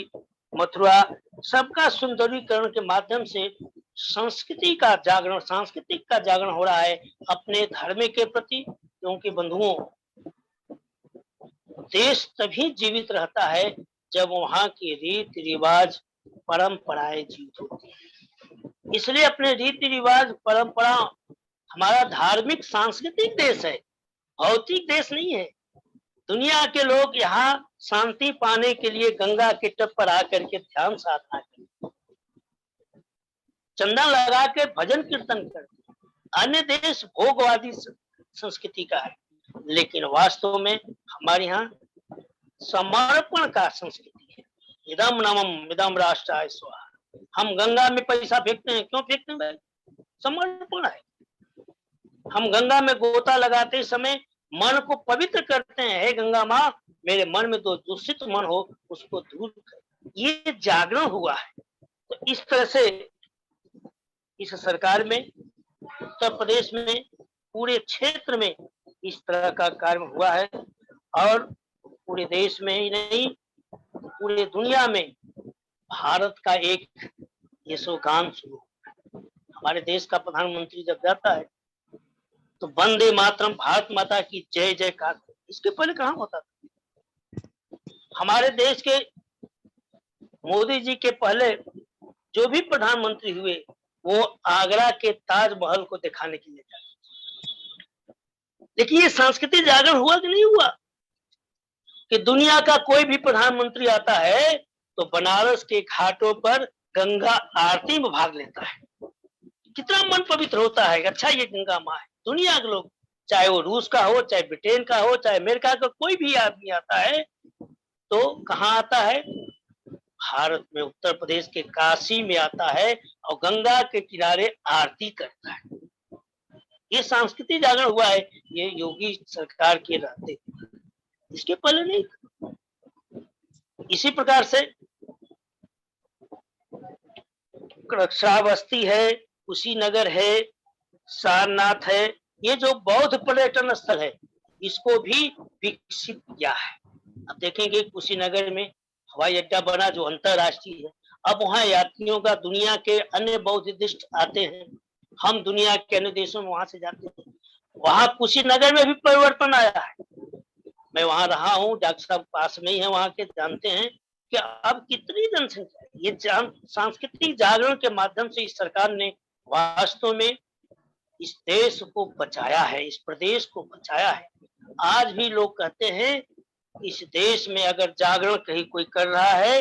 मथुरा, सबका सुंदरीकरण के माध्यम से संस्कृति का जागरण, सांस्कृतिक का जागरण हो रहा है अपने धर्म के प्रति। क्योंकि बंधुओं, देश तभी जीवित रहता है जब वहां की रीति रिवाज, परंपराएं जीवित होती है। इसलिए अपने रीति रिवाज, परंपरा, हमारा धार्मिक सांस्कृतिक देश है, भौतिक देश नहीं है। दुनिया के लोग यहाँ शांति पाने के लिए गंगा के तट पर आकर के ध्यान साधना करते, चंदन लगा के भजन कीर्तन करते। अन्य देश भोगवादी संस्कृति का है, लेकिन वास्तव में हमारे यहाँ समर्पण का संस्कृति है। इदम नमम इदम राष्ट्राय स्वाहा। हम गंगा में पैसा फेंकते हैं, क्यों फेंकते हैं भाई? समर्पण है। हम गंगा में गोता लगाते समय मन को पवित्र करते हैं, हे गंगा माँ, मेरे मन में तो दूषित मन हो उसको दूर कर। ये जागरण हुआ है। तो इस तरह से इस सरकार में, उत्तर प्रदेश में, पूरे क्षेत्र में इस तरह का कार्य हुआ है और पूरे देश में ही नहीं पूरे दुनिया में भारत का एक यशोगान शुरू। हमारे देश का प्रधानमंत्री जब जाता है तो वंदे मातरम, भारत माता की जय जयकार, इसके पहले कहाँ होता था? हमारे देश के मोदी जी के पहले जो भी प्रधानमंत्री हुए वो आगरा के ताजमहल को दिखाने के लिए जाते। लेकिन ये सांस्कृतिक जागरण हुआ कि नहीं हुआ कि दुनिया का कोई भी प्रधानमंत्री आता है तो बनारस के घाटों पर गंगा आरती में भाग लेता है। कितना मन पवित्र होता है। अच्छा, ये गंगा माँ है। दुनिया के लोग, चाहे वो रूस का हो, चाहे ब्रिटेन का हो, चाहे अमेरिका का कोई भी आदमी आता है तो कहाँ आता है? भारत में, उत्तर प्रदेश के काशी में आता है और गंगा के किनारे आरती करता है। ये सांस्कृतिक जागरण हुआ है, ये योगी सरकार के रहते, इसके पहले नहीं। इसी प्रकार से श्रावस्ती है, कुशीनगर है, सारनाथ है, ये जो बौद्ध पर्यटन स्थल है इसको भी विकसित किया है। अब देखेंगे कुशीनगर में हवाई अड्डा बना जो अंतरराष्ट्रीय है। अब वहाँ यात्रियों का दुनिया के अन्य बौद्धिस्ट आते हैं, हम दुनिया के अन्य देशों में वहां से जाते हैं। वहाँ कुशीनगर में भी परिवर्तन आया है। मैं वहां रहा हूँ, डॉक्टर साहब पास में ही है वहां के, जानते हैं कि अब कितनी जनसंख्या है। ये सांस्कृतिक जागरण के माध्यम से इस सरकार ने वास्तव में इस देश को बचाया है, इस प्रदेश को बचाया है। आज भी लोग कहते हैं इस देश में अगर जागरण कहीं कोई कर रहा है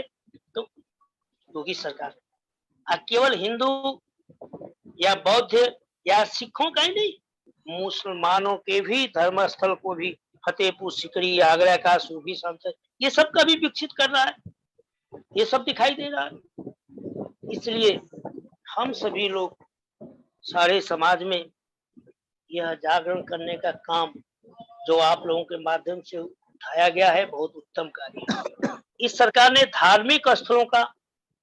तो योगी सरकार, केवल हिंदू या बौद्ध या सिखों का ही नहीं, मुसलमानों के भी धर्मस्थल को भी, फतेहपुर सीकरी, आगरा का सूफी संसद, ये सब का भी विकसित कर रहा है। ये सब दिखाई दे रहा है। इसलिए हम सभी लोग, सारे समाज में यह जागरण करने का काम जो आप लोगों के माध्यम से उठाया गया है, बहुत उत्तम कार्य। इस सरकार ने धार्मिक स्थलों का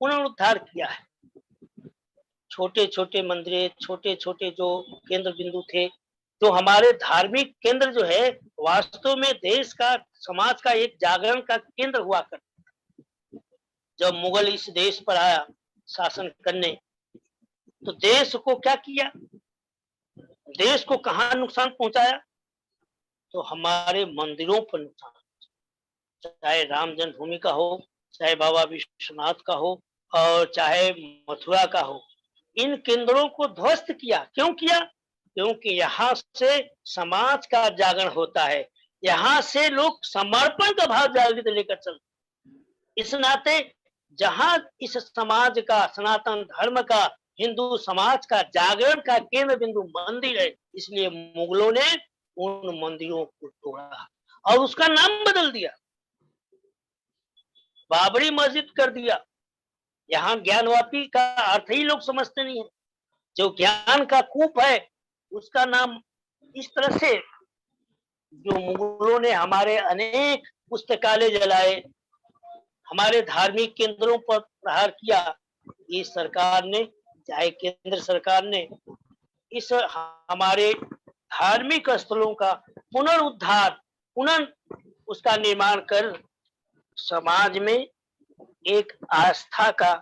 पुनरुद्धार किया है। छोटे छोटे मंदिर, छोटे छोटे जो केंद्र बिंदु थे, जो हमारे धार्मिक केंद्र जो है वास्तव में देश का, समाज का एक जागरण का केंद्र हुआ करता। जब मुगल इस देश पर आया शासन करने तो देश को क्या किया, देश को कहां नुकसान पहुंचाया? तो हमारे मंदिरों पर नुकसान, चाहे राम जन्मभूमि का हो, चाहे बाबा विश्वनाथ का हो और चाहे मथुरा का हो, इन केंद्रों को ध्वस्त किया। क्यों किया? क्योंकि यहाँ से समाज का जागरण होता है, यहाँ से लोग समर्पण का भाव जागृत लेकर चलते। इस नाते जहां इस समाज का, सनातन धर्म का, हिंदू समाज का जागरण का केंद्र बिंदु मंदिर है, इसलिए मुगलों ने उन मंदिरों को तोड़ा और उसका नाम बदल दिया, बाबरी मस्जिद कर दिया। यहाँ ज्ञानवापी का अर्थ ही लोग समझते नहीं है। जो ज्ञान का कूप है उसका नाम इस तरह से, जो मुगलों ने हमारे अनेक पुस्तकालय जलाए, हमारे धार्मिक केंद्रों पर प्रहार किया, इस सरकार ने, चाहे केंद्र सरकार ने, इस हमारे धार्मिक स्थलों का पुनरुद्धार, उसका निर्माण कर समाज में एक आस्था का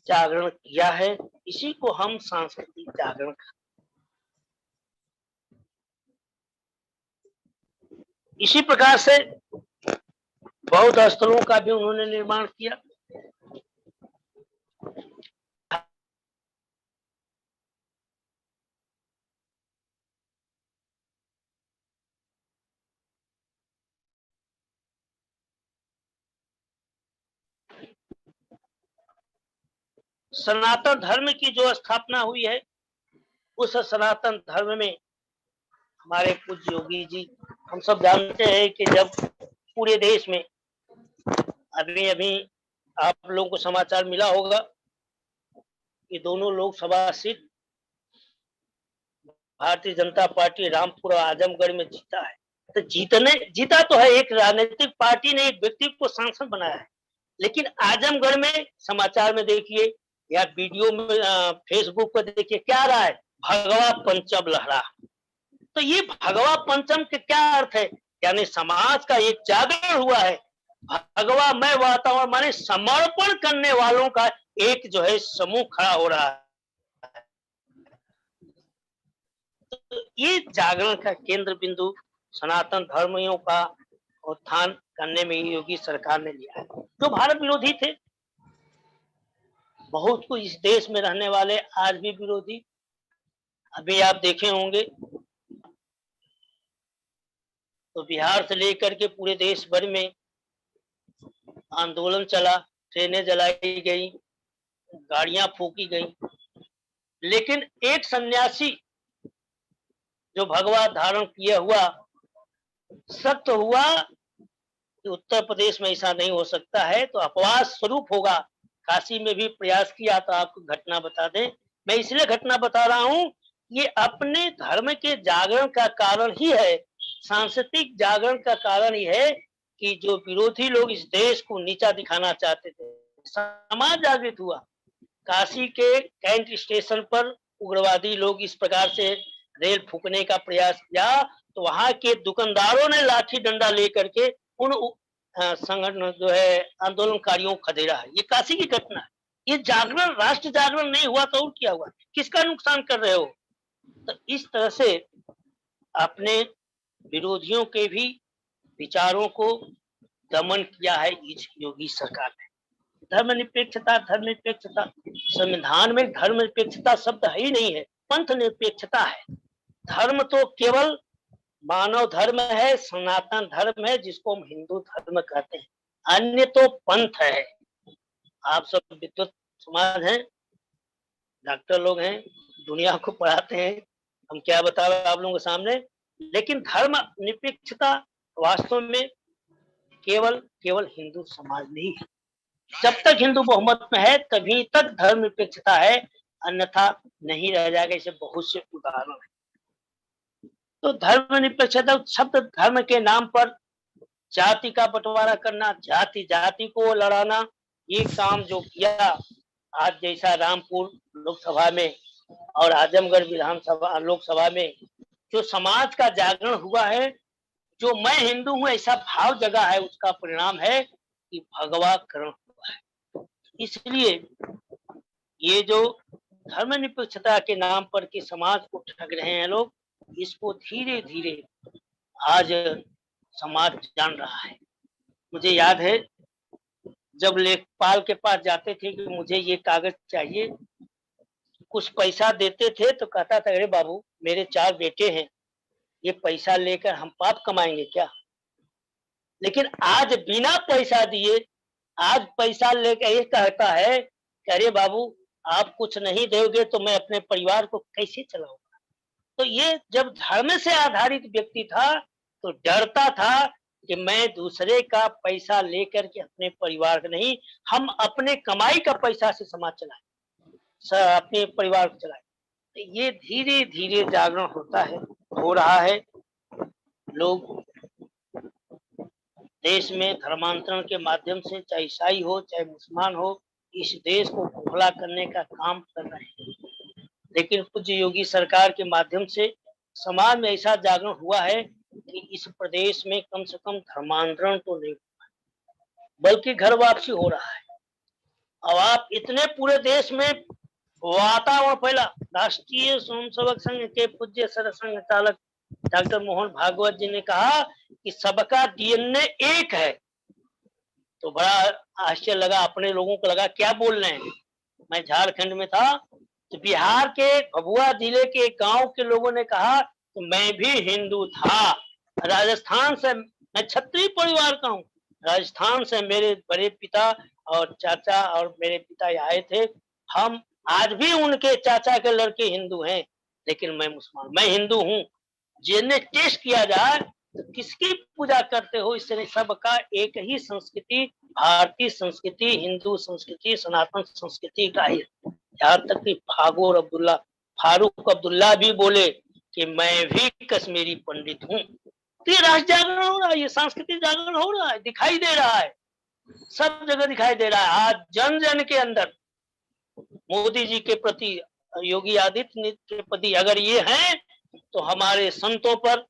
जागरण किया है। इसी को हम सांस्कृतिक जागरण, इसी प्रकार से बौद्ध स्थलों का भी उन्होंने निर्माण किया। सनातन धर्म की जो स्थापना हुई है, उस सनातन धर्म में हमारे पूज्य योगी जी, हम सब जानते हैं कि जब पूरे देश में, अभी अभी आप लोगों को समाचार मिला होगा कि दोनों लोकसभा सीट भारतीय जनता पार्टी रामपुर और आजमगढ़ में जीता है। तो जीता तो है, एक राजनीतिक पार्टी ने एक व्यक्ति को सांसद बनाया है, लेकिन आजमगढ़ में समाचार में देखिए या वीडियो में फेसबुक पर देखिए क्या आ रहा है, भगवा पंचम लहरा। तो ये भगवा पंचम के क्या अर्थ है, यानी समाज का एक जागरण हुआ है। भगवा मैं वातावरण माने समर्पण करने वालों का एक जो है समूह खड़ा हो रहा है। तो ये जागरण का केंद्र बिंदु सनातन धर्मियों का उत्थान करने में योगी सरकार ने लिया है। जो भारत विरोधी थे, बहुत कुछ इस देश में रहने वाले आज भी विरोधी, अभी आप देखे होंगे तो बिहार से लेकर के पूरे देश भर में आंदोलन चला, ट्रेनें जलाई गई, गाड़ियां फूकी गई, लेकिन एक सन्यासी जो भगवा धारण किया हुआ, सत्य हुआ कि उत्तर प्रदेश में ऐसा नहीं हो सकता है तो अपवाद स्वरूप होगा। काशी में भी प्रयास किया, तो आपको घटना बता दें। मैं इसलिए घटना बता रहा हूं, ये अपने धर्म के जागरण का कारण ही है, सांस्कृतिक जागरण का कारण ही है कि जो विरोधी लोग इस देश को नीचा दिखाना चाहते थे, समाज जागृत हुआ। काशी के कैंट स्टेशन पर उग्रवादी लोग इस प्रकार से रेल फूकने का प्रयास किया, तो वहां के दुकानदारों ने लाठी डंडा लेकर के उन संगठन जो है आंदोलनकारियों को खदेड़ा है। ये काशी की घटना है। ये जागरण राष्ट्र जागरण नहीं हुआ तो और क्या हुआ, किसका नुकसान कर रहे हो। तो इस तरह से अपने विरोधियों के भी विचारों को दमन किया है इस योगी सरकार ने। धर्मनिरपेक्षता, धर्मनिरपेक्षता, संविधान में धर्मनिरपेक्षता शब्द है ही नहीं है, पंथ निरपेक्षता है। धर्म तो केवल मानव धर्म है, सनातन धर्म है, जिसको हम हिंदू धर्म कहते हैं, अन्य तो पंथ है। आप सब विद्वत समाज हैं, डॉक्टर लोग हैं, दुनिया को पढ़ाते हैं, हम क्या बता रहे आप लोगों के सामने। लेकिन धर्म निरपेक्षता वास्तव में केवल हिंदू समाज नहीं है। जब तक हिंदू बहुमत में है तभी तक धर्म निरपेक्षता है, अन्यथा नहीं रह जाएगा। इसे बहुत से उदाहरण है। तो धर्म निरपेक्षता शब्द धर्म के नाम पर जाति का बंटवारा करना, जाति जाति को लड़ाना, ये काम जो किया आज जैसा रामपुर लोकसभा में और आजमगढ़ विधानसभा लोकसभा में जो समाज का जागरण हुआ है, जो मैं हिंदू हूं ऐसा भाव जगा है, उसका परिणाम है कि भगवाकरण हुआ है। इसलिए ये जो धर्म निरपेक्षता के नाम पर के समाज को ठग रहे हैं लोग, इसको धीरे धीरे आज समाज जान रहा है। मुझे याद है जब लेखपाल के पास जाते थे कि मुझे ये कागज चाहिए, कुछ पैसा देते थे तो कहता था अरे बाबू मेरे 4 बेटे हैं, ये पैसा लेकर हम पाप कमाएंगे क्या। लेकिन आज बिना पैसा दिए, आज पैसा लेकर ये कहता है कि अरे बाबू आप कुछ नहीं दोगे तो मैं अपने परिवार को कैसे चलाऊंगा। तो ये जब धर्म से आधारित व्यक्ति था तो डरता था कि मैं दूसरे का पैसा लेकर के अपने परिवार का नहीं, हम अपने कमाई का पैसा से समाज चलाएं, अपने परिवार को चलाएं। तो ये धीरे धीरे जागरण होता है, हो रहा है। लोग देश में धर्मांतरण के माध्यम से, चाहे ईसाई हो चाहे मुसलमान हो, इस देश को खोखला करने का काम कर रहे हैं। लेकिन पूज्य योगी सरकार के माध्यम से समाज में ऐसा जागरण हुआ है कि इस प्रदेश में कम से कम धर्मांतरण तो नहीं हुआ, बल्कि घर वापसी हो रहा है। अब आप इतने पूरे देश में वातावरण फैला। राष्ट्रीय स्वयंसेवक संघ के पूज्य सरसंघ चालक डॉक्टर मोहन भागवत जी ने कहा कि सबका डीएनए एक है। तो बड़ा आश्चर्य लगा, अपने लोगों को लगा क्या बोल रहे हैं। मैं झारखंड में था तो बिहार के भभुआ जिले के एक गांव के लोगों ने कहा तो मैं भी हिंदू था। राजस्थान से, मैं क्षत्रिय परिवार का हूँ, राजस्थान से मेरे बड़े पिता और चाचा और मेरे पिता आए थे। हम आज भी उनके चाचा के लड़के हिंदू हैं, लेकिन मैं मुसलमान, मैं हिंदू हूँ। जिन्हें टेस्ट किया जाए तो किसकी पूजा करते हो, इससे सबका एक ही संस्कृति, भारतीय संस्कृति, हिंदू संस्कृति, सनातन संस्कृति का ही। यहाँ तक कि फारूक अब्दुल्ला भी बोले कि मैं भी कश्मीरी पंडित हूँ। तो ये राष्ट्र जागरण हो रहा है, ये सांस्कृतिक जागरण हो रहा है, दिखाई दे रहा है, सब जगह दिखाई दे रहा है। आज जन जन के अंदर मोदी जी के प्रति, योगी आदित्यनाथ के प्रति अगर ये हैं, तो हमारे संतों पर,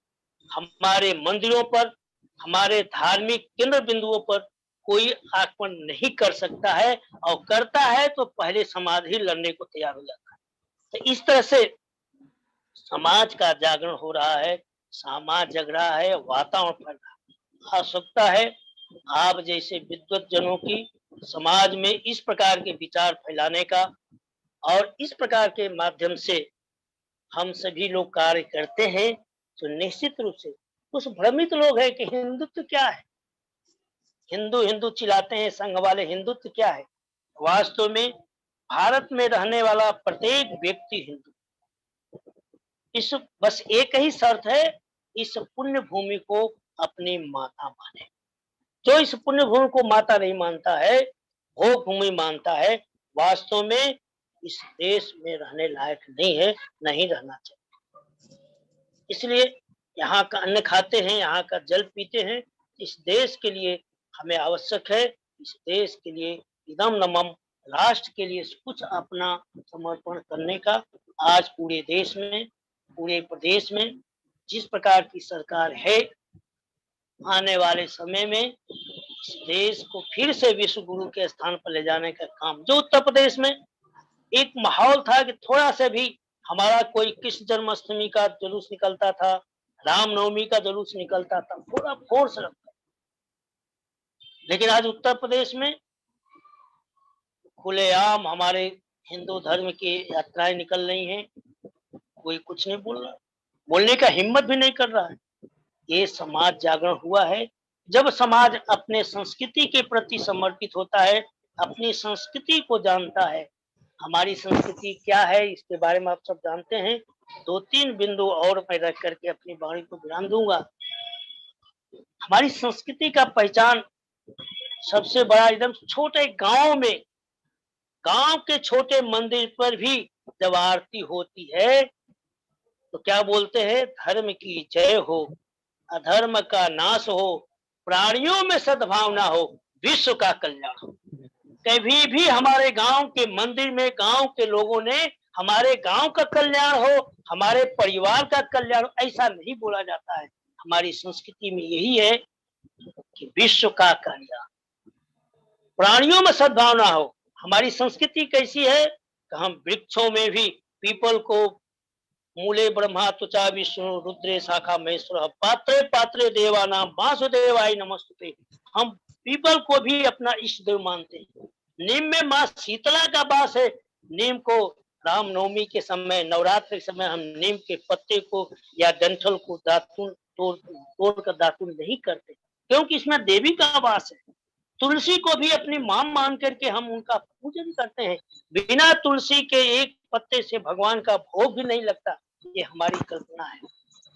हमारे मंदिरों पर, हमारे धार्मिक केंद्र बिंदुओं पर कोई आक्रमण नहीं कर सकता है, और करता है तो पहले समाज ही लड़ने को तैयार हो जाता है। तो इस तरह से समाज का जागरण हो रहा है, समाज जग रहा है, वातावरण फैल रहा है। आवश्यकता है आप जैसे विद्वत जनों की समाज में इस प्रकार के विचार फैलाने का, और इस प्रकार के माध्यम से हम सभी लोग कार्य करते हैं, तो निश्चित रूप से कुछ भ्रमित लोग हैं कि हिंदुत्व क्या है, हिंदू हिंदू चिल्लाते हैं संघ वाले, हिंदुत्व क्या है? वास्तव में भारत में रहने वाला प्रत्येक व्यक्ति हिंदू। इस बस एक ही शर्त है, इस पुण्य भूमि को अपनी माता माने। जो इस पुण्य भूमि को माता नहीं मानता है, भोग भूमि मानता है, वास्तव में इस देश में रहने लायक नहीं है, नहीं रहना चाहिए। इसलिए यहाँ का अन्न खाते हैं, यहाँ का जल पीते हैं, इस देश के लिए हमें आवश्यक है, इस देश के लिए इदम नमम, राष्ट्र के लिए कुछ अपना समर्पण करने का। आज पूरे देश में, पूरे प्रदेश में जिस प्रकार की सरकार है, आने वाले समय में इस देश को फिर से विश्व गुरु के स्थान पर ले जाने का काम, जो उत्तर प्रदेश में एक माहौल था कि थोड़ा सा भी हमारा कोई कृष्ण जन्माष्टमी का जुलूस निकलता था, रामनवमी का जुलूस निकलता था, थोड़ा फोर्स लगता, लेकिन आज उत्तर प्रदेश में खुलेआम हमारे हिंदू धर्म की यात्राएं निकल रही हैं, कोई कुछ नहीं बोल रहा, बोलने का हिम्मत भी नहीं कर रहा है। ये समाज जागरण हुआ है। जब समाज अपने संस्कृति के प्रति समर्पित होता है, अपनी संस्कृति को जानता है, हमारी संस्कृति क्या है इसके बारे में आप सब जानते हैं। 2-3 बिंदु और मैं रख करके अपनी वाणी को विराम दूंगा। हमारी संस्कृति का पहचान सबसे बड़ा एकदम छोटे गांव में, गांव के छोटे मंदिर पर भी जब आरती होती है तो क्या बोलते हैं, धर्म की जय हो, अधर्म का नाश हो, प्राणियों में सद्भावना हो, विश्व का कल्याण हो। कभी भी हमारे गांव के मंदिर में गांव के लोगों ने हमारे गांव का कल्याण हो, हमारे परिवार का कल्याण हो, ऐसा नहीं बोला जाता है। हमारी संस्कृति में यही है कि विश्व का कल्याण, प्राणियों में सद्भावना हो। हमारी संस्कृति कैसी है कि हम वृक्षों में भी पीपल को मूले ब्रह्मा त्वचा विष्णु रुद्रे शाखा महेश्वर पात्रे पात्रे देवानाम वासुदेवाय नमस्ते, हम पीपल को भी अपना इष्ट देव मानते हैं। नीम में माँ शीतला का वास है, नीम को रामनवमी के समय, नवरात्र के समय हम नीम के पत्ते को या डंठल को दातुन तोड़ कर दातुन नहीं करते, क्योंकि इसमें देवी का वास है। तुलसी को भी अपनी मां मान करके हम उनका पूजन करते हैं। बिना तुलसी के एक पत्ते से भगवान का भोग भी नहीं लगता। ये हमारी कल्पना है,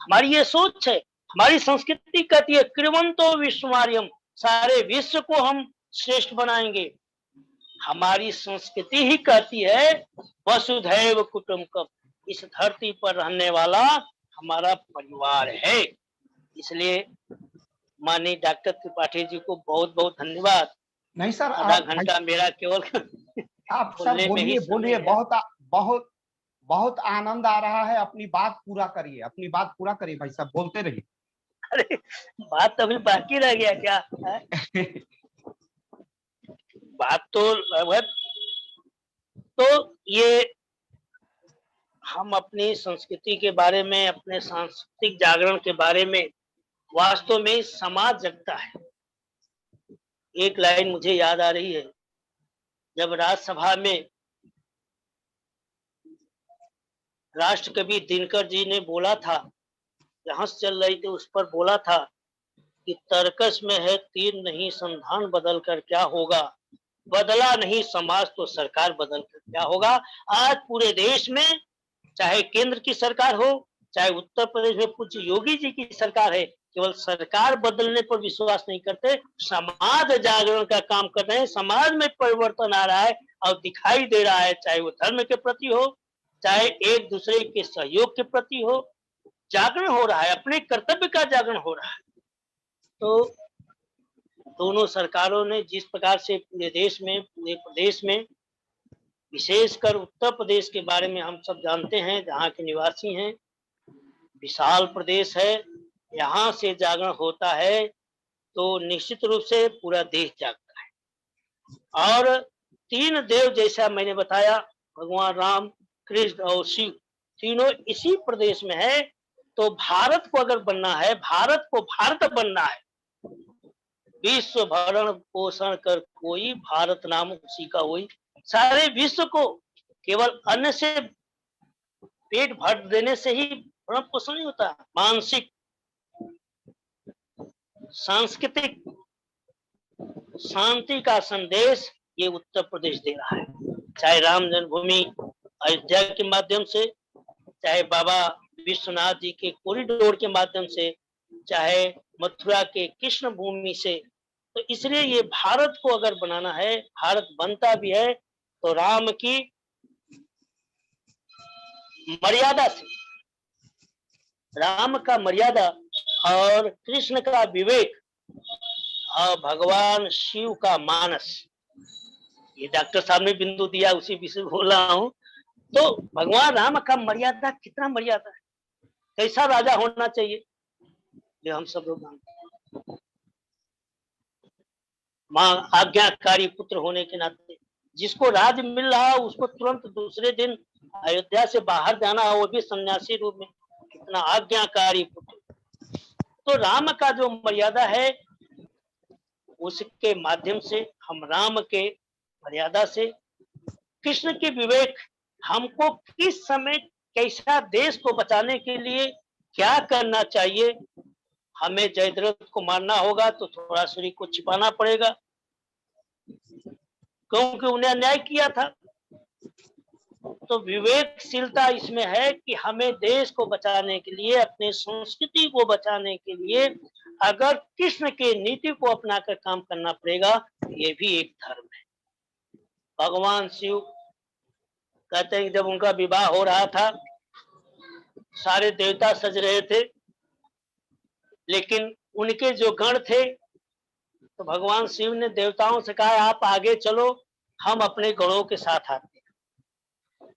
हमारी ये सोच है। हमारी संस्कृति कहती है कृवंतो विश्वमार्यम, सारे विश्व को हम श्रेष्ठ बनाएंगे। हमारी संस्कृति ही कहती है वसुधैव कुटुंबकम, इस धरती पर रहने वाला हमारा परिवार है। इसलिए माननीय डॉक्टर त्रिपाठी जी को बहुत बहुत धन्यवाद। नहीं सर, आधा घंटा मेरा केवल आप सर बोलिए बोलिए, बहुत बहुत बहुत आनंद आ रहा है। अपनी बात पूरा करिए, अपनी बात पूरा करिए भाई साहब, बोलते रहिए। अरे बात तो अभी बाकी रह गया क्या बात तो लगभग, तो ये हम अपनी संस्कृति के बारे में, अपने सांस्कृतिक जागरण के बारे में, वास्तव में समाज जगता है। एक लाइन मुझे याद आ रही है, जब राज्यसभा में राष्ट्रकवि दिनकर जी ने बोला था, हंस चल रही थी उस पर बोला था कि तर्कस में है तीर नहीं संधान बदल कर क्या होगा, बदला नहीं समाज तो सरकार बदल कर क्या होगा। आज पूरे देश में चाहे केंद्र की सरकार हो, चाहे उत्तर प्रदेश में पूज्य योगी जी की सरकार है, केवल सरकार बदलने पर विश्वास नहीं करते, समाज जागरण का काम कर रहे हैं। समाज में परिवर्तन आ रहा है और दिखाई दे रहा है, चाहे वो धर्म के प्रति हो, चाहे एक दूसरे के सहयोग के प्रति हो, जागरण हो रहा है, अपने कर्तव्य का जागरण हो रहा है। तो दोनों सरकारों ने जिस प्रकार से पूरे देश में, पूरे प्रदेश में विशेषकर उत्तर प्रदेश के बारे में हम सब जानते हैं, जहाँ के निवासी हैं। विशाल प्रदेश है, यहाँ से जागरण होता है तो निश्चित रूप से पूरा देश जागता है। और 3 देव जैसा मैंने बताया, भगवान राम, कृष्ण और शिव, तीनों इसी प्रदेश में है। तो भारत को अगर बनना है, भारत को भारत बनना है, विश्व भरण पोषण कर कोई, भारत नाम उसी का होई। सारे विश्व को केवल अन्न से पेट भर देने से ही भरण पोषण नहीं होता। मानसिक, सांस्कृतिक शांति का संदेश ये उत्तर प्रदेश दे रहा है। चाहे राम जन्मभूमि अयोध्या के माध्यम से, चाहे बाबा विश्वनाथ जी के कॉरिडोर के माध्यम से, चाहे मथुरा के कृष्ण भूमि से। तो इसलिए ये भारत को अगर बनाना है, भारत बनता भी है तो राम की मर्यादा से, राम का मर्यादा और कृष्ण का विवेक और भगवान शिव का मानस, ये डॉक्टर साहब ने बिंदु दिया, उसी विषय बोल रहा हूँ। तो भगवान राम का मर्यादा, कितना मर्यादा है, कैसा राजा होना चाहिए, ये हम सब लोग जानते हैं। मां आज्ञाकारी पुत्र होने के नाते जिसको राज मिल रहा हो उसको तुरंत दूसरे दिन अयोध्या से बाहर जाना हो, वो भी सन्यासी रूप में, कितना आज्ञाकारी पुत्र। तो राम का जो मर्यादा है उसके माध्यम से, हम राम के मर्यादा से, कृष्ण के विवेक, हमको किस समय कैसा देश को बचाने के लिए क्या करना चाहिए। हमें जयद्रथ को मारना होगा तो थोड़ा शरीर को छिपाना पड़ेगा, क्योंकि उन्हें अन्याय किया था। तो विवेकशीलता इसमें है कि हमें देश को बचाने के लिए, अपने संस्कृति को बचाने के लिए अगर कृष्ण के नीति को अपनाकर काम करना पड़ेगा, ये भी एक धर्म है। भगवान शिव कहते हैं जब उनका विवाह हो रहा था, सारे देवता सज रहे थे, लेकिन उनके जो गण थे, तो भगवान शिव ने देवताओं से कहा आप आगे चलो, हम अपने गणों के साथ आते हैं।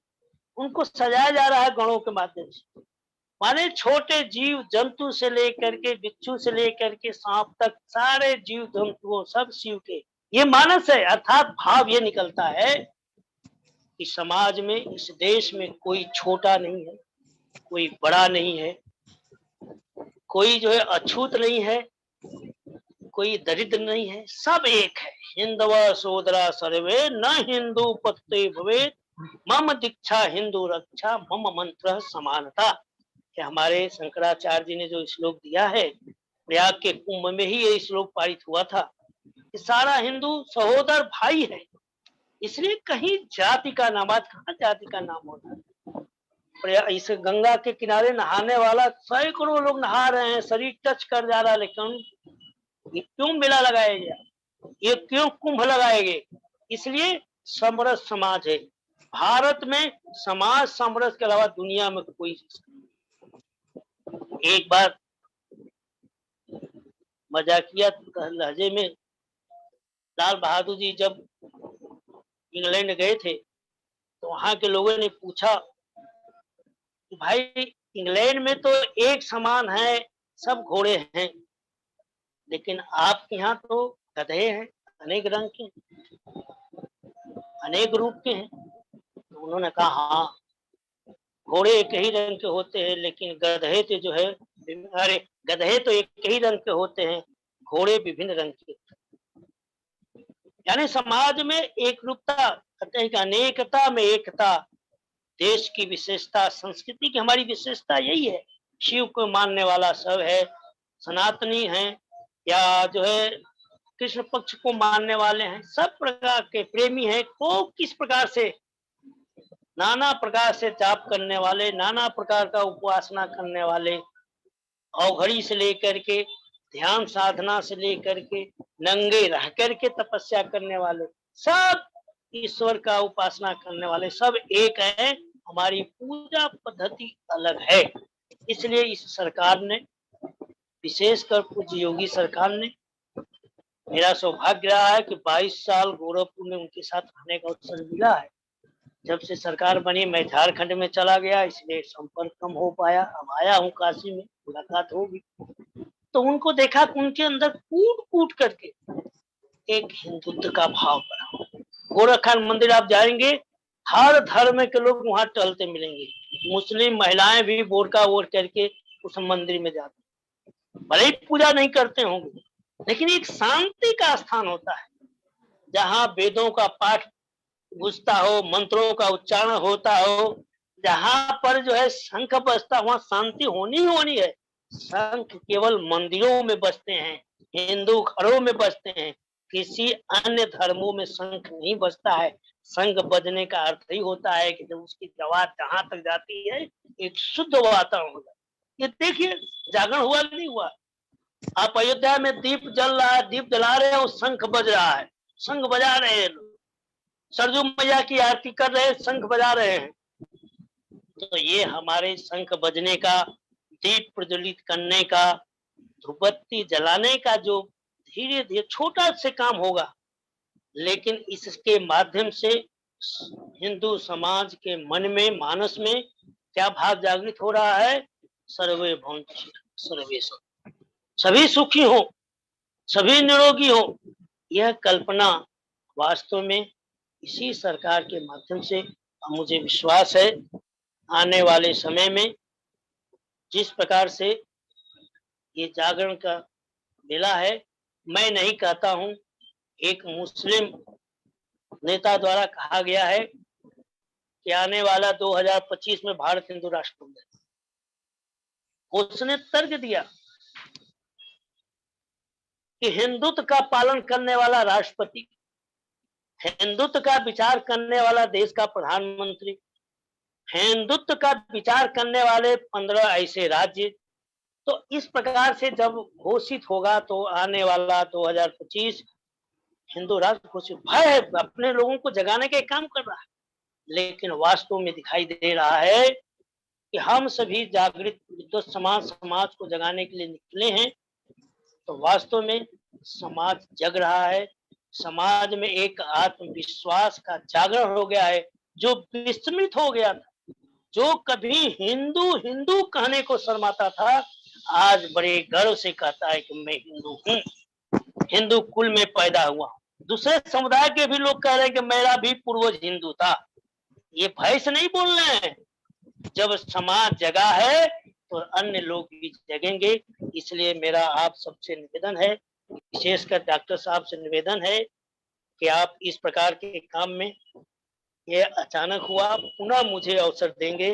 उनको सजाया जा रहा है गणों के माध्यम से, माने छोटे जीव जंतु से लेकर के, बिच्छू से लेकर के सांप तक, सारे जीव जंतुओं सब शिव के, ये मानस है। अर्थात भाव ये निकलता है कि समाज में, इस देश में कोई छोटा नहीं है, कोई बड़ा नहीं है, कोई जो है अछूत नहीं है, कोई दरिद्र नहीं है, सब एक है। हिंदव सोदरा सर्वे न हिंदू पत्ते भवेत, मम दीक्षा हिंदू रक्षा, मम मंत्र समानता। कि हमारे शंकराचार्य जी ने जो श्लोक दिया है, प्रयाग के कुंभ में ही ये श्लोक पारित हुआ था कि सारा हिंदू सहोदर भाई है। इसलिए कहीं जाति का नाम, आज कहाँ जाति का नाम होता है। इस गंगा के किनारे नहाने वाला सैकड़ों लोग नहा रहे हैं, शरीर टच कर जा रहा है, लेकिन ये क्यों मेला लगाया गया, ये क्यों कुंभ लगाए गए? इसलिए समरस समाज है। भारत में समाज समरस के अलावा दुनिया में कोई। एक बार मजाकिया लहजे में लाल बहादुर जी जब इंग्लैंड गए थे, तो वहां के लोगों ने पूछा कि भाई इंग्लैंड में तो एक समान है, सब घोड़े हैं, लेकिन आपके यहाँ तो गधे हैं, अनेक रंग के, अनेक रूप के हैं। तो उन्होंने कहा हाँ, घोड़े एक ही रंग के होते हैं, लेकिन गधे तो जो है, अरे गधे तो एक ही रंग के होते हैं, घोड़े विभिन्न रंग के। यानी समाज में एक रूपता, कहते हैं कि अनेकता में एकता, देश की विशेषता, संस्कृति की हमारी विशेषता यही है। शिव को मानने वाला सब है, सनातनी है, या जो है कृष्ण पक्ष को मानने वाले हैं, सब प्रकार के प्रेमी हैं, को किस प्रकार से नाना प्रकार से जाप करने वाले, नाना प्रकार का उपासना करने वाले, औघड़ी से लेकर के ध्यान साधना से लेकर के नंगे रह करके तपस्या करने वाले, सब ईश्वर का उपासना करने वाले, सब एक है। हमारी पूजा पद्धति अलग है। इसलिए इस सरकार ने, विशेषकर पूज्य योगी सरकार ने, मेरा सौभाग्य रहा है कि 22 साल गोरखपुर में उनके साथ रहने का अवसर मिला है। जब से सरकार बनी मैं झारखंड में चला गया, इसलिए संपर्क कम हो पाया। अब आया हूँ काशी में, मुलाकात होगी। तो उनको देखा कि उनके अंदर कूट कूट करके एक हिंदुत्व का भाव बना। गोरखनाथ मंदिर आप जाएंगे, हर धर्म के लोग वहां टहलते मिलेंगे। मुस्लिम महिलाएं भी बोरका ओढ़ करके उस मंदिर में जाती, भले ही पूजा नहीं करते होंगे, लेकिन एक शांति का स्थान होता है जहाँ वेदों का पाठ गूंजता हो, मंत्रों का उच्चारण होता हो, जहाँ पर जो है शंख बजता, वहां शांति होनी ही होनी है। शंख केवल मंदिरों में बजते हैं, हिंदू घरों में बजते हैं, किसी अन्य धर्मों में शंख नहीं बजता है। शंख बजने का अर्थ ही होता है कि जब उसकी आवाज जहां तक जाती है, एक शुद्ध वातावरण होगा। ये देखिए जागरण हुआ कि नहीं हुआ। आप अयोध्या में दीप जल रहा है, दीप जला रहे हैं, शंख बज रहा है, शंख बजा रहे हैं लोग। सरजू मैया की आरती कर रहे हैं, शंख बजा रहे हैं। तो ये हमारे शंख बजने का, दीप प्रज्वलित करने का, धूपबत्ती जलाने का जो धीरे धीरे छोटा से काम होगा, लेकिन इसके माध्यम से हिंदू समाज के मन में, मानस में क्या भाव जागृत हो रहा है? सर्वे भवन्तु सर्वे सुखिनः, सभी सुखी हो, सभी निरोगी हो। यह कल्पना वास्तव में इसी सरकार के माध्यम से, मुझे विश्वास है आने वाले समय में जिस प्रकार से ये जागरण का मिला है, मैं नहीं कहता हूं, एक मुस्लिम नेता द्वारा कहा गया है कि आने वाला 2025 में भारत हिंदू राष्ट्र होगा। उसने तर्क दिया कि हिंदुत्व का पालन करने वाला राष्ट्रपति, हिंदुत्व का विचार करने वाला देश का प्रधानमंत्री, हिंदुत्व का विचार करने वाले 15 ऐसे राज्य, तो इस प्रकार से जब घोषित होगा तो आने वाला 2025 हिंदू राष्ट्र घोषित। भय है, अपने लोगों को जगाने के काम कर रहा है, लेकिन वास्तव में दिखाई दे रहा है कि हम सभी जागृत विद्वत समाज को जगाने के लिए निकले हैं। तो वास्तव में समाज जग रहा है, समाज में एक आत्मविश्वास का जागरण हो गया है। जो विस्मृत हो गया था, जो कभी हिंदू हिंदू कहने को शर्माता था, आज बड़े गर्व से कहता है कि मैं हिंदू हूँ, हिंदू कुल में पैदा हुआ। दूसरे समुदाय के भी लोग कह रहे हैं कि मेरा भी पूर्वज हिंदू था। ये भय से नहीं बोल रहे हैं, जब समाज जगा है तो अन्य लोग भी जगेंगे। इसलिए मेरा आप सबसे निवेदन है, विशेषकर डॉक्टर साहब से निवेदन है कि आप इस प्रकार के काम में, ये अचानक हुआ, पुनः मुझे अवसर देंगे